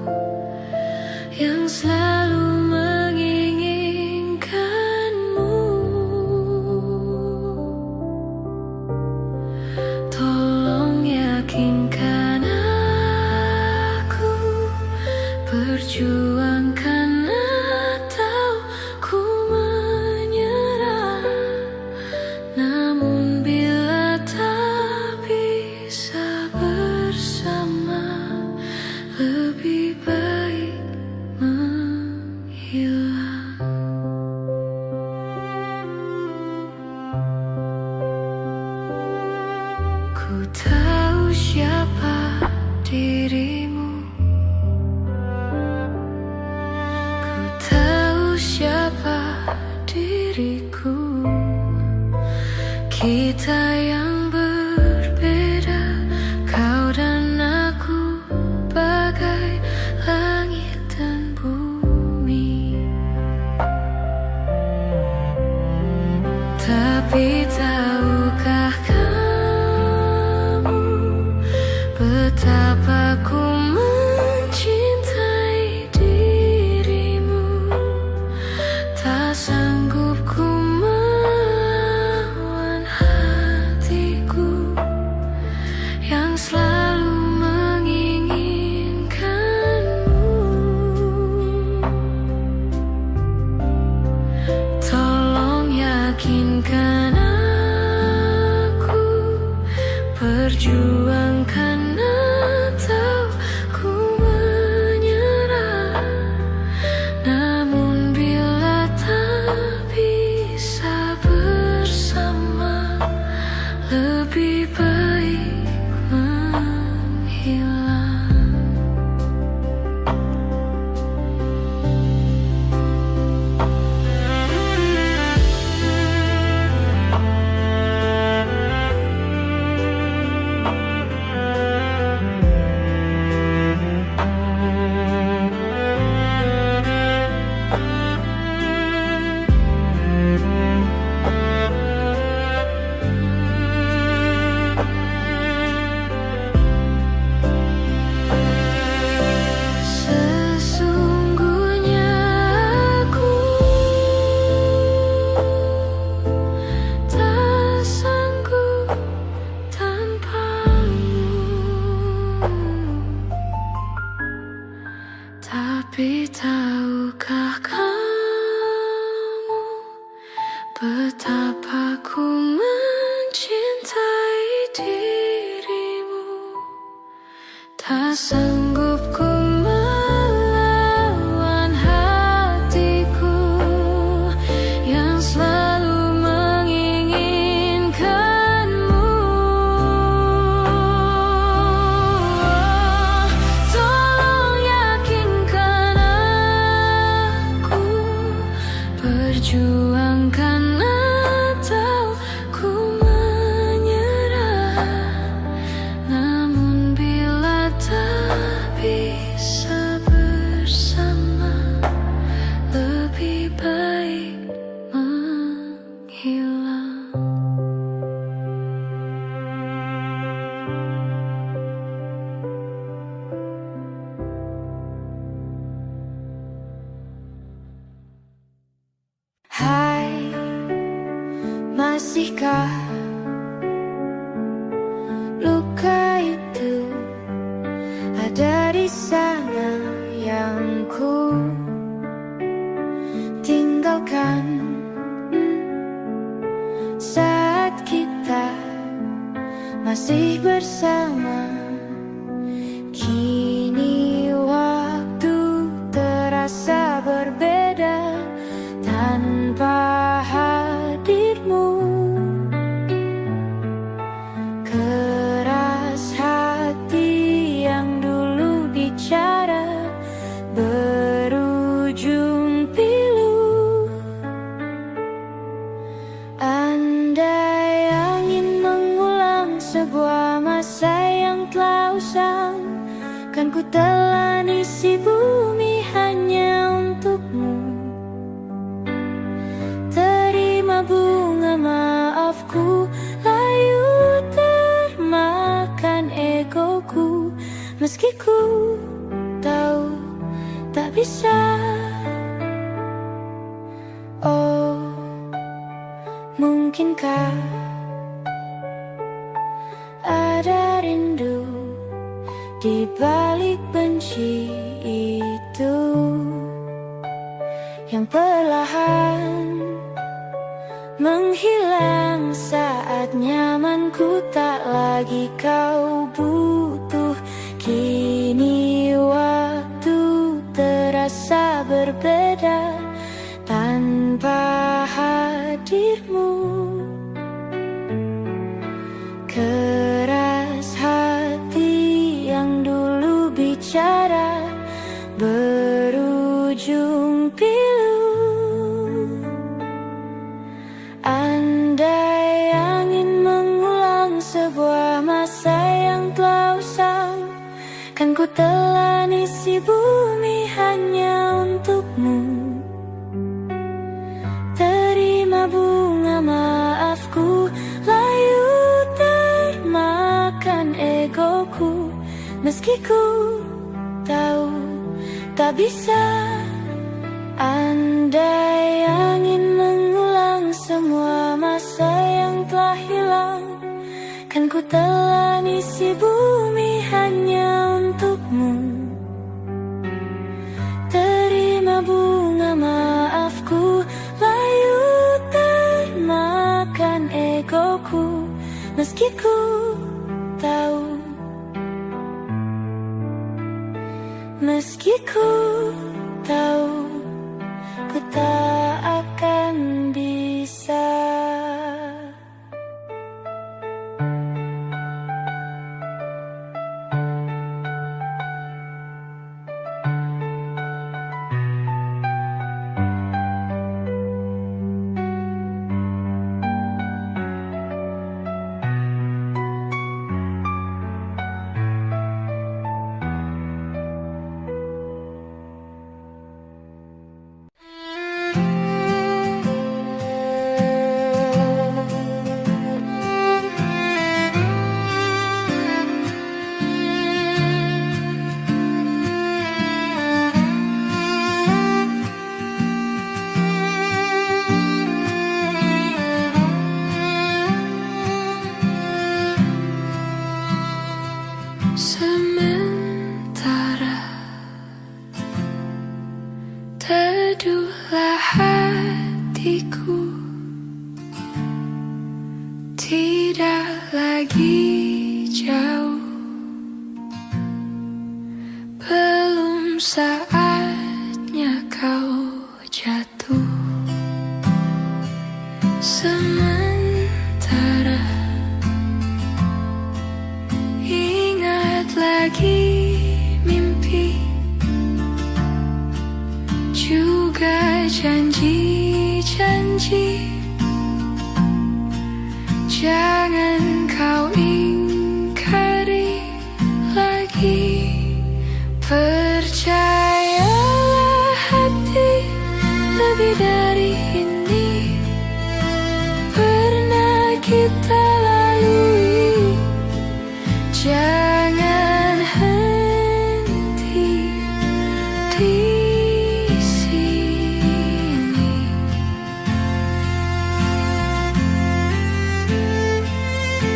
yang selalu menginginkanmu. Tolong yakinkan aku, perjuangkan atau ku menyerah. Namun bila tak bisa bersama, lebih baik menghilang. Ku tahu siapa dirimu, ku tahu siapa diriku. Kita yang berbeda, kau dan aku, bagai langit dan bumi. Tapi tahukah kamu betapa ku mencintai dirimu? Tak sanggup ku melawan hatiku yang selalu menginginkanmu. Tolong yakinkan Tapi tahukah kamu betapa ku mencintai dirimu? Tak sanggup ku melawan hatiku yang selalu menginginkanmu. Tolong yakinkan aku, perjuangkan atau ku menyerah. Namun bila tak bisa bersama, lebih baik menghilang. Hai, masihkah luka itu ada di sana yang ku tinggalkan saat kita masih bersama? Kini waktu terasa berbeda tanpa hadirmu. Keras hati yang dulu bicara berujung pilu. Andai angin mengulang sebuah masa yang telah usang, kan ku telan isi bumi hanya untukmu. Terima bunga maafku, layu termakan egoku. Meski ku tahu tak bisa. Oh, mungkinkah ada rindu di balik benci itu yang perlahan menghilang saat nyamanku tak lagi kau butuh. Kini waktu terasa berbeda tanpa hadirmu. Keras hati yang dulu bicara berujung pilu. Andai angin mengulang sebuah masa yang telah usang, kan ku telan isi bumi hanya untukmu. Terima bunga maafku, layu termakan egoku. Meski ku tahu tak bisa. Andai angin mengulang semua masa yang telah hilang, kan ku telan isi bumi hanya untukmu. Terima bunga maafku, layu termakan egoku. Meski ku tahu, meski ku tahu, ku tak akan bisa. Teduhlah hatiku, tidak lagi jauh. Belum saatnya kau jatuh. Sementara ingat lagi mimpi, juga janji-janji. Jangan kau ingkari lagi. Percayalah hati, lebih dari ini pernah kita lalui. Jangan henti di sini.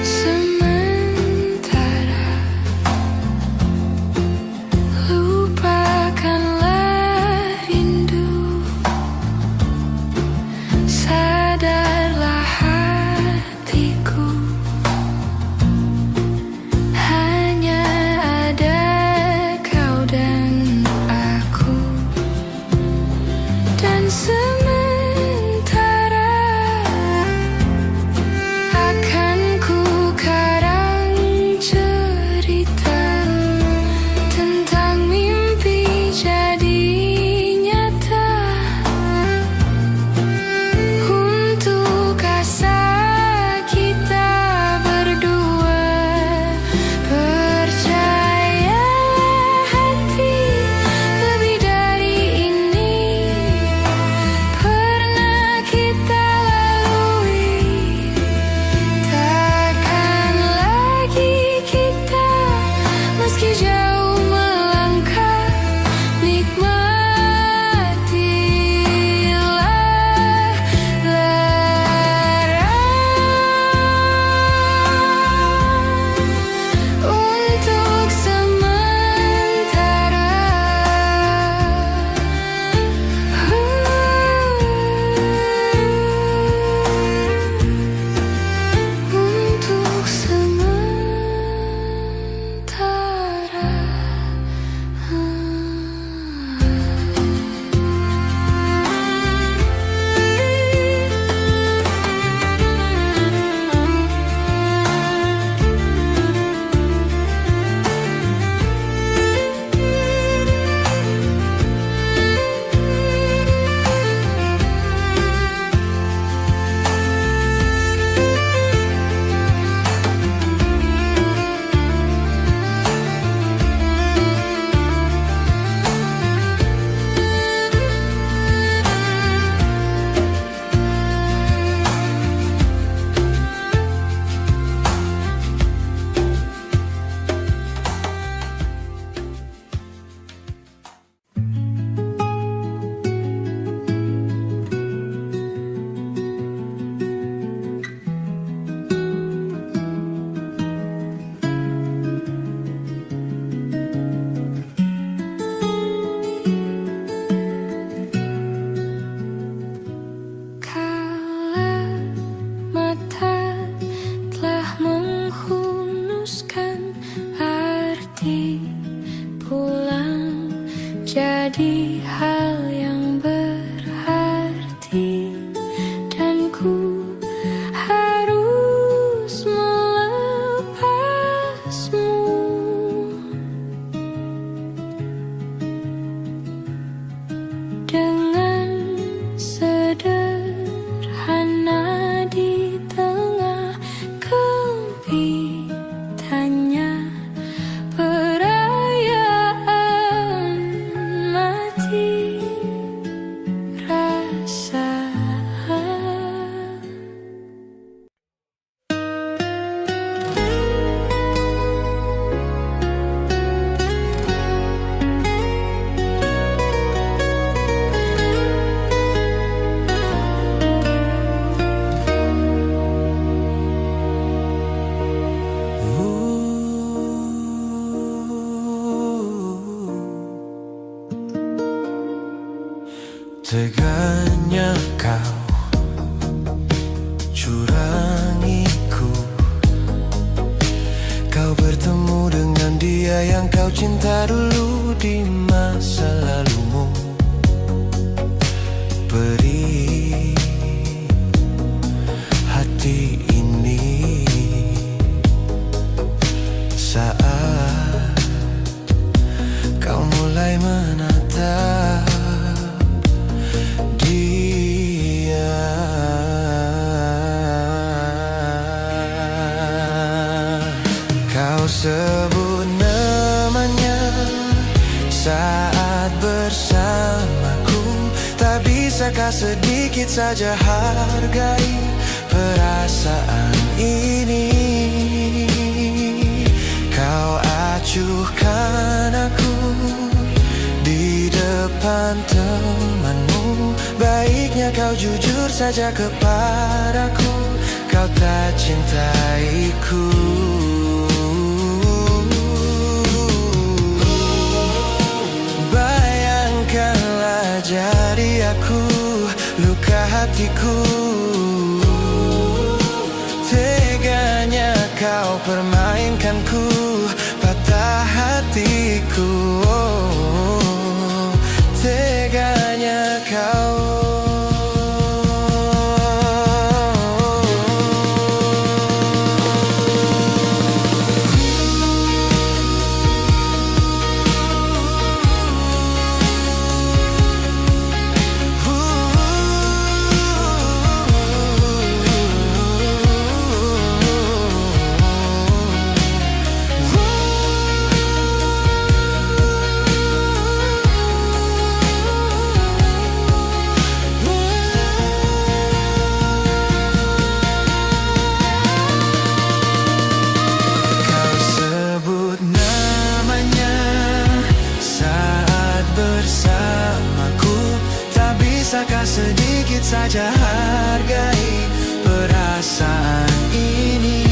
Sementara lupakanlah rindu, sadarlah hatiku, hanya ada kau dan aku. Dan sementara akan ku karang cerita tentang mimpi jadi nyata, untuk asa kita berdua. Percayalah hati, lebih dari ini pernah kita lalui. Takkan lagi kita meski jauh melangkah, nikmatilah lara untuk sementara. Untuk kala mata telah menghunuskan, arti pulang jadi hal yang berarti, dan ku harus melepasmu. Dengan sederhana di tengah kempitannya, perayaan mati. Teganya kau curangiku. Kau bertemu dengan dia yang kau cinta dulu di masa lalumu. Beri hati ini saat kau mulai menatap dia. Kau sebut namanya saat bersamaku. Tak bisakah sedikit saja hargai perasaan ini? Kau acuhkan aku di depan temanmu. Baiknya kau jujur saja kepadaku, kau tak cintaiku. Bayangkanlah jadi aku, luka hatiku. Teganya kau permainkanku, patah hatiku. Teganya kau. Bisakah sedikit saja hargai perasaan ini?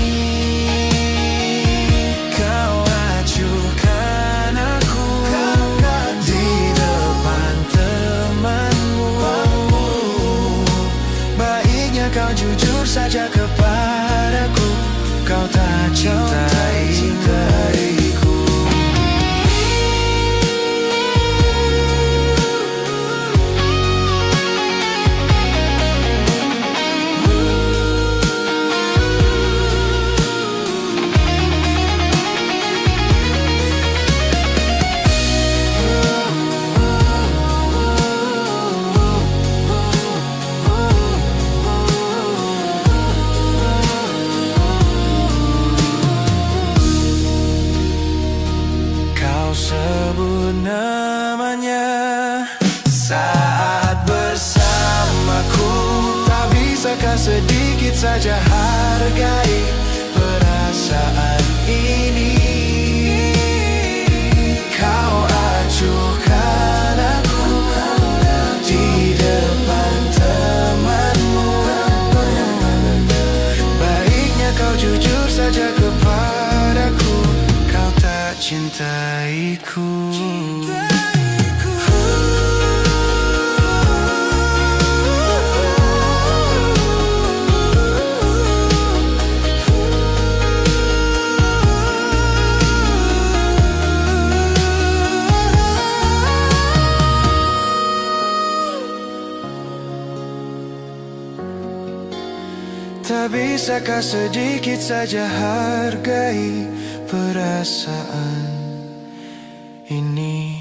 Kau acuhkan aku di depan temanmu. Baiknya kau jujur saja kepadaku, kau tak cintaiku. Sebut namanya saat bersamaku. Tak bisakah sedikit saja hargai perasaan ini? Kau acuhkan aku di depan temanmu. Baiknya kau jujur saja kepadaku, kau tak cintaiku. Tak bisakah sedikit saja hargai perasaan ini?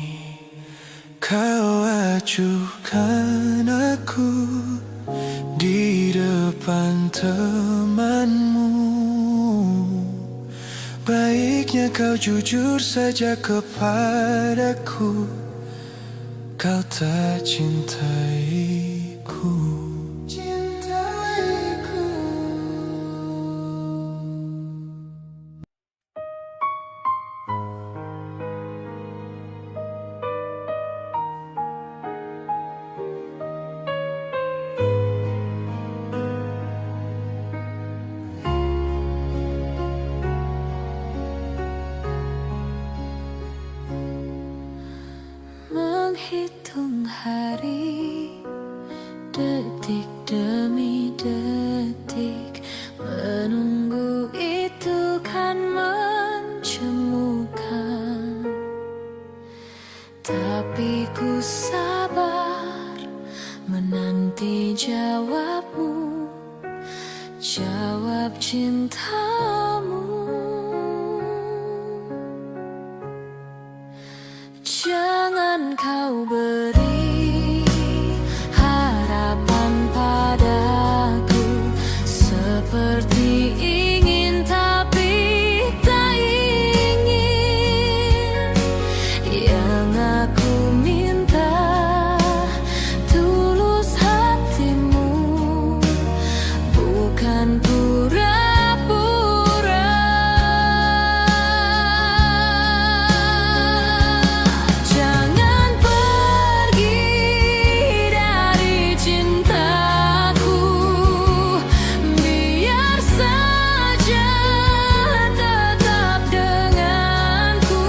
Kau acuhkan aku di depan temanmu. Baiknya kau jujur saja kepadaku, kau tak cintaiku. Menghitung hari detik demi detik, menunggu itu kan mencemukan. Tapi ku sabar menanti jawabmu, jawab cintamu. Jangan kau beri harapan padaku, seperti ingin tapi tak ingin. Yang aku minta tulus hatimu, bukan pura-pura. Jangan pergi dari cintaku, biar saja tetap denganku,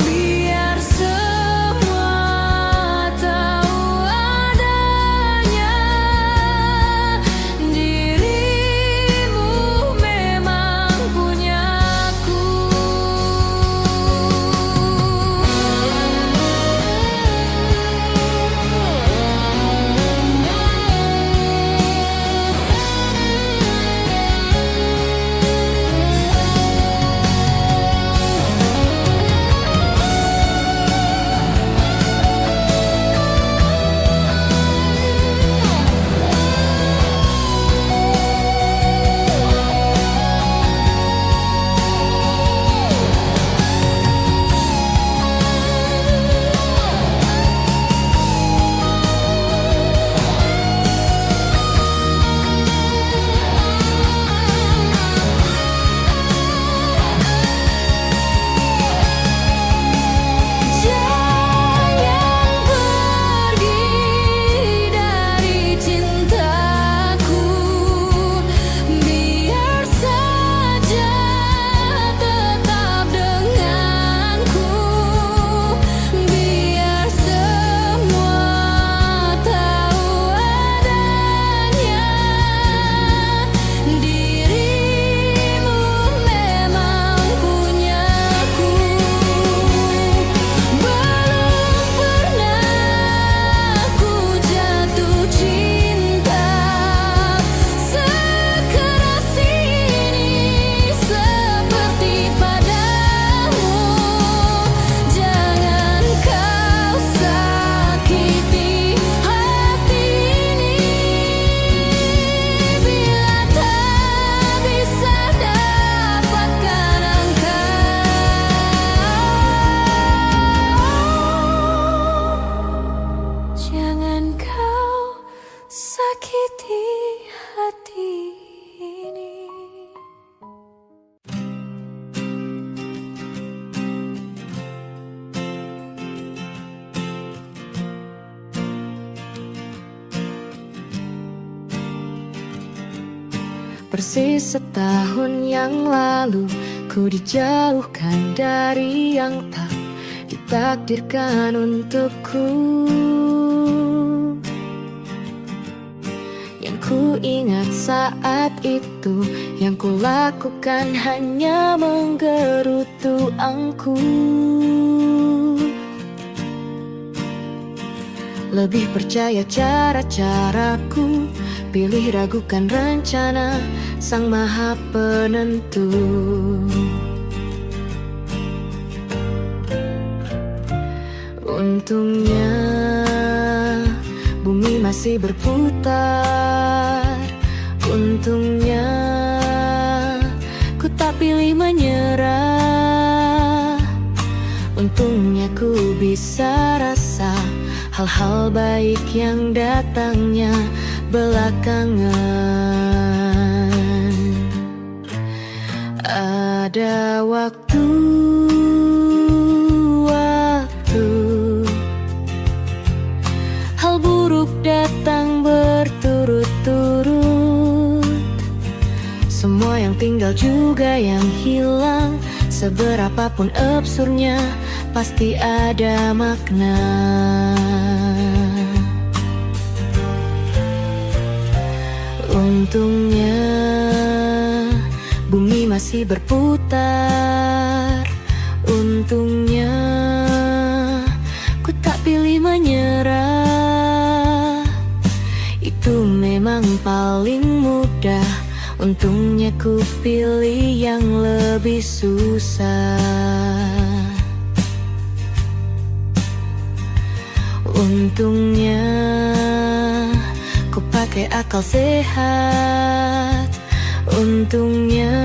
biar semua tahu adanya dirimu memang punyaku. Jangan pergi dari cintaku, biar saja tetap denganku, biar semua tahu adanya dirimu memang punyaku. Belum pernah ku jatuh cinta sekeras ini seperti padamu. Jangan kau sakiti hati ini, bila tak bisa dapatkan engkau. Jangan kau sakiti hati ini. Persis setahun yang lalu, ku dijauhkan dari yang tak ditakdirkan untukku. Yang ku ingat saat itu, yang ku lakukan hanya menggerutu angku. Lebih percaya cara-caraku, pilih ragukan rencana Sang Maha Penentu. Untungnya bumi masih berputar, untungnya ku tak pilih menyerah. Untungnya ku bisa rasa hal-hal baik yang datangnya belakangan. Ada waktu hal buruk datang berturut-turut. Semua yang tinggal juga yang hilang. Seberapapun absurdnya, pasti ada makna. seperti berputar. Untungnya ku tak pilih menyerah, itu memang paling mudah. Untungnya ku pilih yang lebih susah. Untungnya ku pakai akal sehat. Untungnya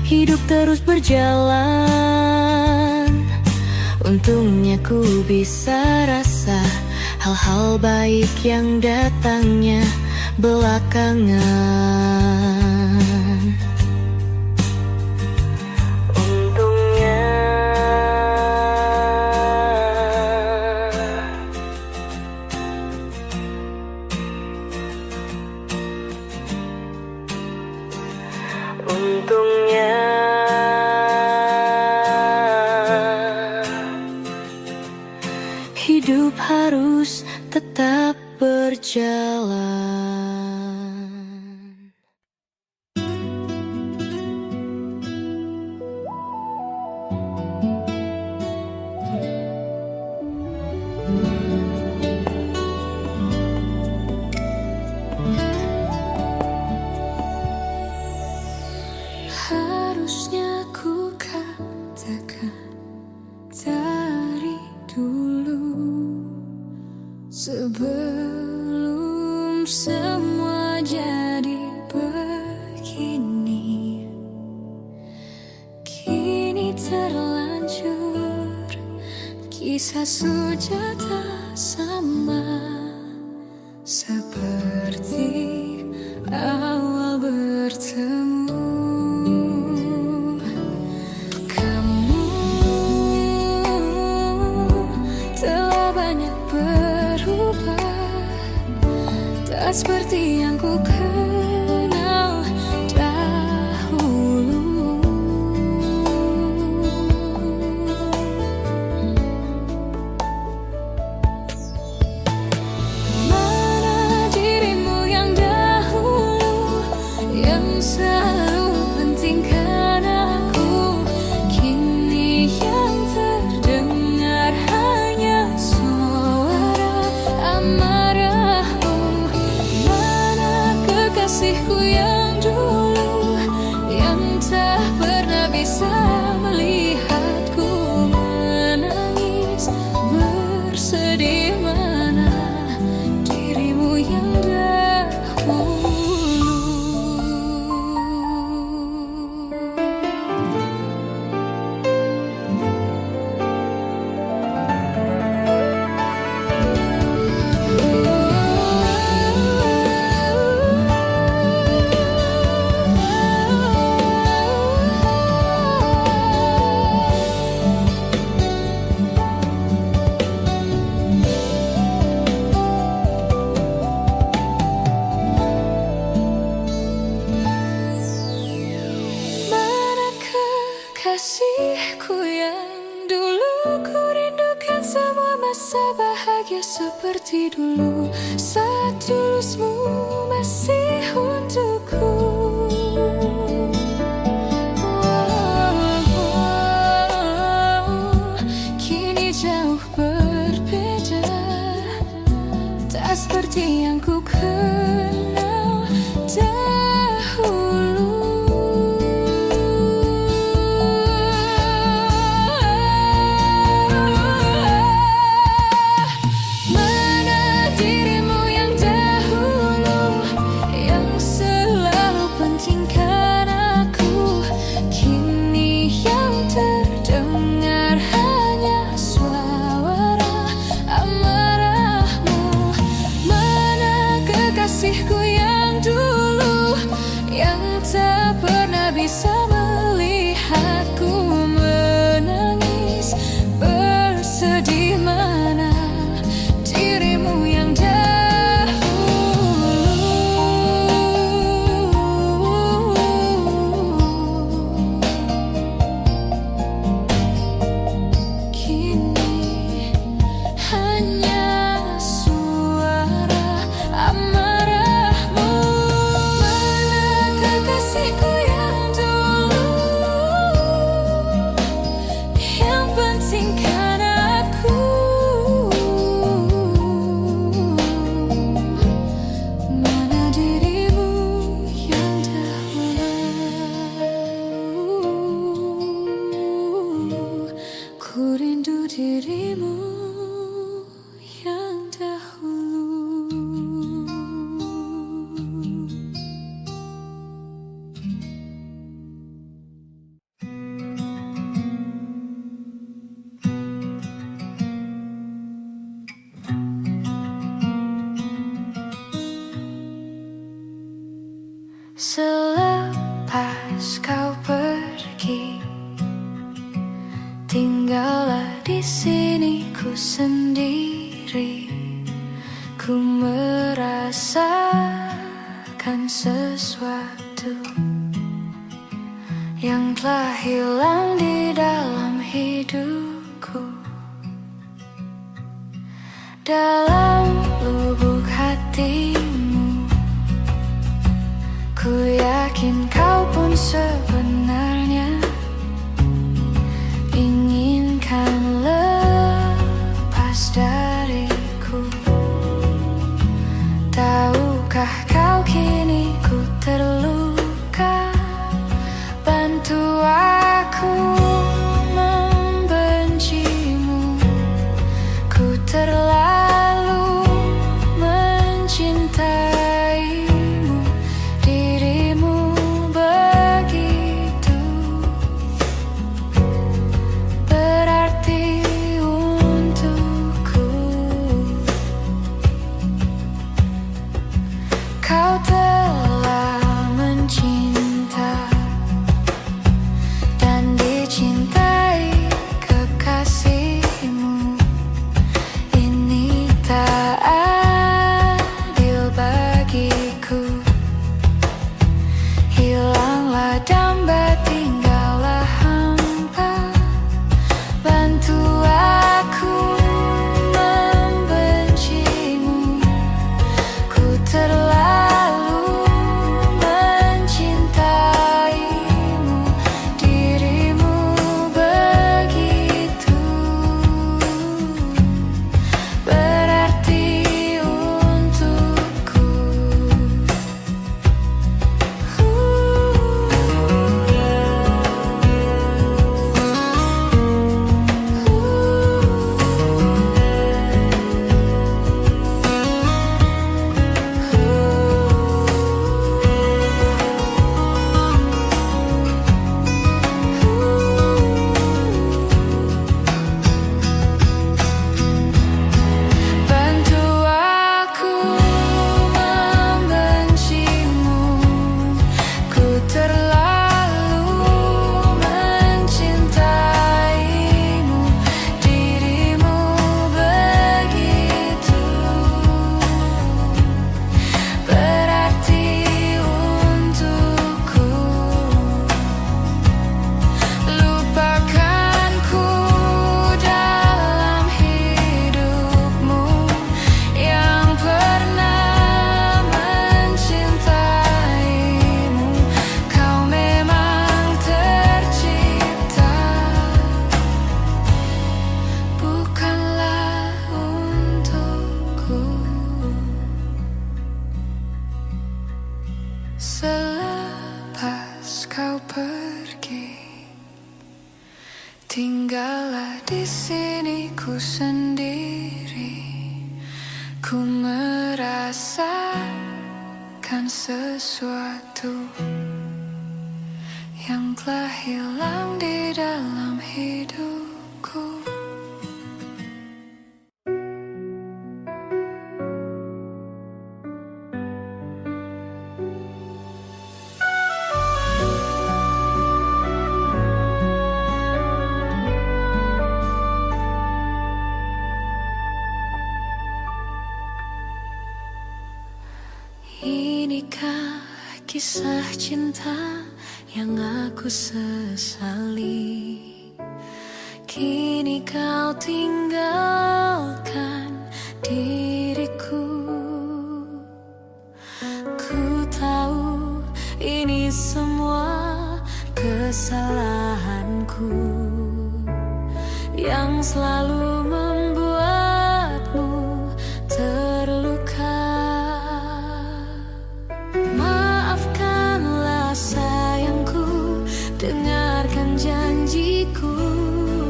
hidup terus berjalan. Untungnya ku bisa rasa hal-hal baik yang datangnya belakangan. Untungnya hidup harus tetap berjalan. Harusnya ku katakan dari dulu, sebelum semua jadi begini. Kini terlanjur, kisah sudah tak sama seperti awal bertemu. Tak seperti yang ku kenal dahulu. Mana dirimu yang dahulu, yang selalu pentingkan aku. Kini yang terdengar hanya suara amarahmu. Kasihku yang dulu, yang tak pernah bisa melihatku menangis bersedih. Mana dirimu yang dahulu. Kasihku yang dulu, ku rindukan semua masa bahagia seperti dulu. Saat tulusmu masih untukku. Kini jauh berbeda, tak seperti yang ku kenal dahulu. Mana sendiri. Ku merasakan sesuatu yang telah hilang di dalam hidupku. Dalam lubuk hatimu, ku yakin kau pun sebenarnya inginkan lepas dariku. Tahukah kau kini ku terluka? Bantu aku membencimu. Ku terlalu mencintaimu. Dirimu begitu berarti untukku. Kau telah mencinta dan dicintai kekasihmu. Ini tak adil bagiku. Hilanglah damba, tinggallah hampa. Bantu aku membencimu. Ku terlalu mencintaimu. Dirimu begitu berarti untukku. Bantu aku membencimu. Ku terlalu mencintaimu. Dirimu begitu berarti untukku. Lupakanku dalam hidupmu yang pernah mencintaimu. Kau memang tercipta, bukanlah untukku. Selepas kau pergi, tinggallah di sini ku sendiri. Ku merasakan sesuatu yang telah hilang di dalam hidupku. Inikah kisah cinta yang aku sesali? Kini kau tinggalkan diriku. Ku tahu ini semua kesalahanku yang selalu membuatmu terluka. Maafkanlah sayangku, dengarkan janjiku.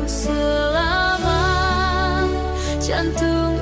Selama jantung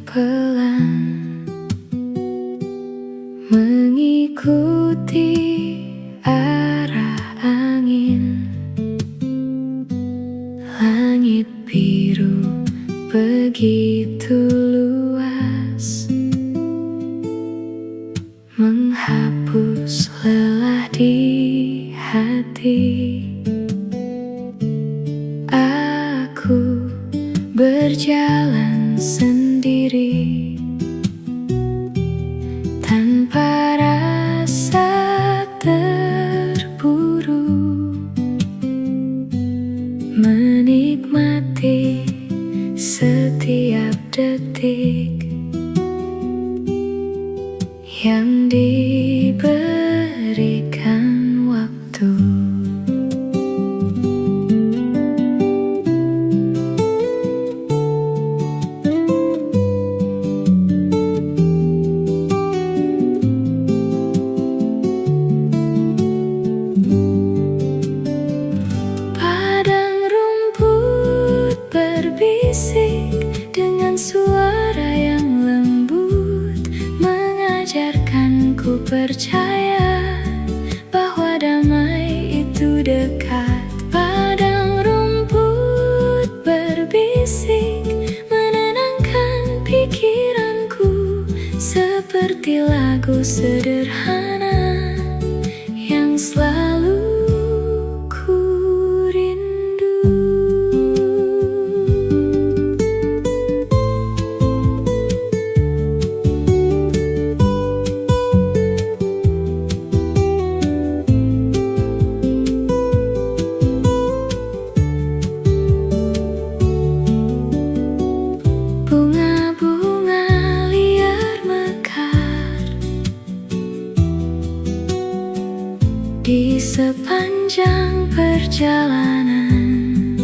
pelan mengikuti arah angin. Langit biru begitu luas, menghapus lelah di hati. Aku berjalan sendiri tanpa rasa terburu, menikmati setiap detik yang diberikan waktu. Padang rumput berbisik dengan suara yang lembut, mengajarkanku percaya bahwa damai itu dekat. Padang rumput berbisik menenangkan pikiranku, seperti lagu sederhana yang selalu ku rindu. Bunga-bunga liar mekar di sepanjang perjalanan,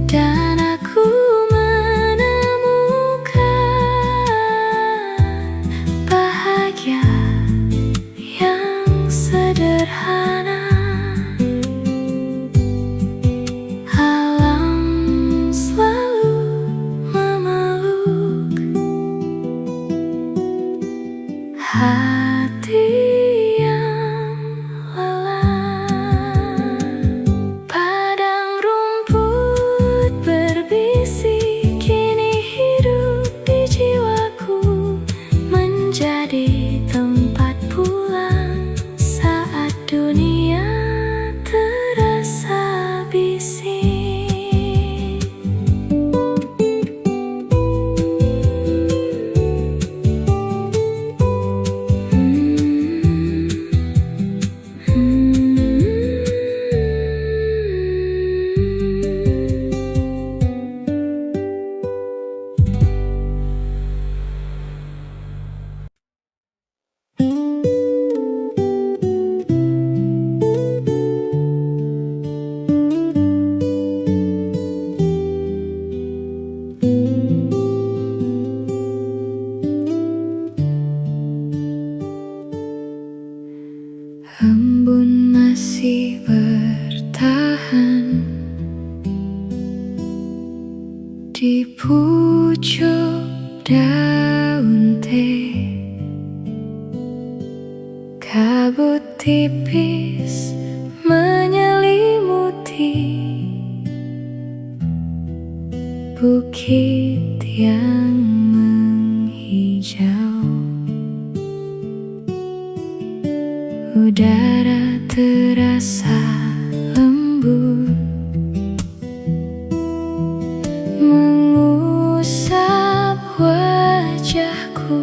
dan aku menemukan bahagia yang sederhana. Alam selalu memeluk hati yang lelah. Padang rumput berbisik kini hidup di jiwaku, menjadi tempat pulang saat dunia terasa bising. Embun masih bertahan di pucuk daun teh. Kabut tipis menyelimuti bukit yang menghijau. Udara terasa lembut, mengusap wajahku,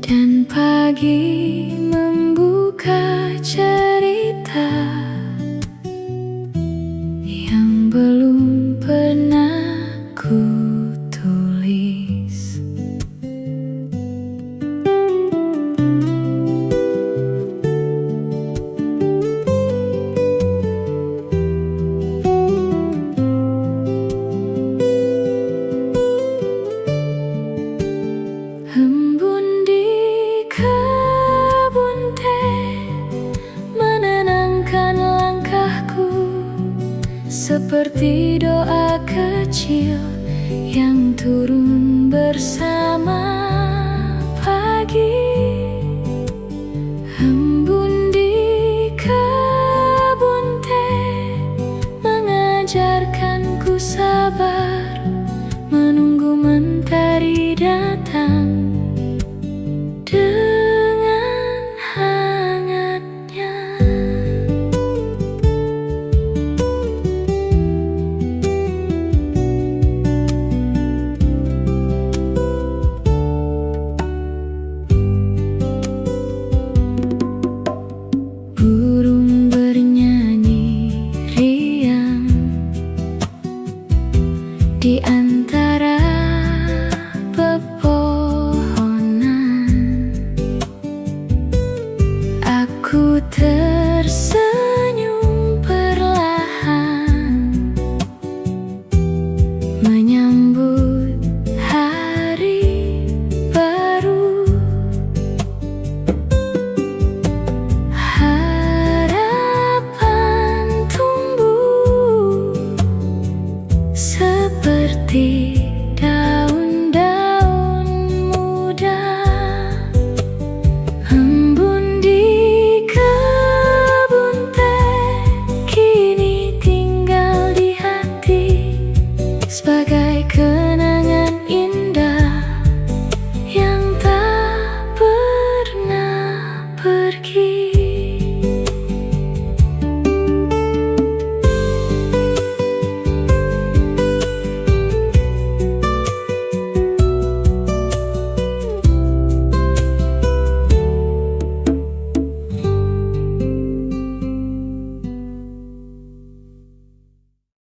dan pagi membuka cerita yang belum pernah ku tulis. seperti doa kecil yang turun bersama pagi. Embun di kebun teh mengajarkanku sabar, menunggu mentari datang dengan hangatnya. Burung bernyanyi riang di antara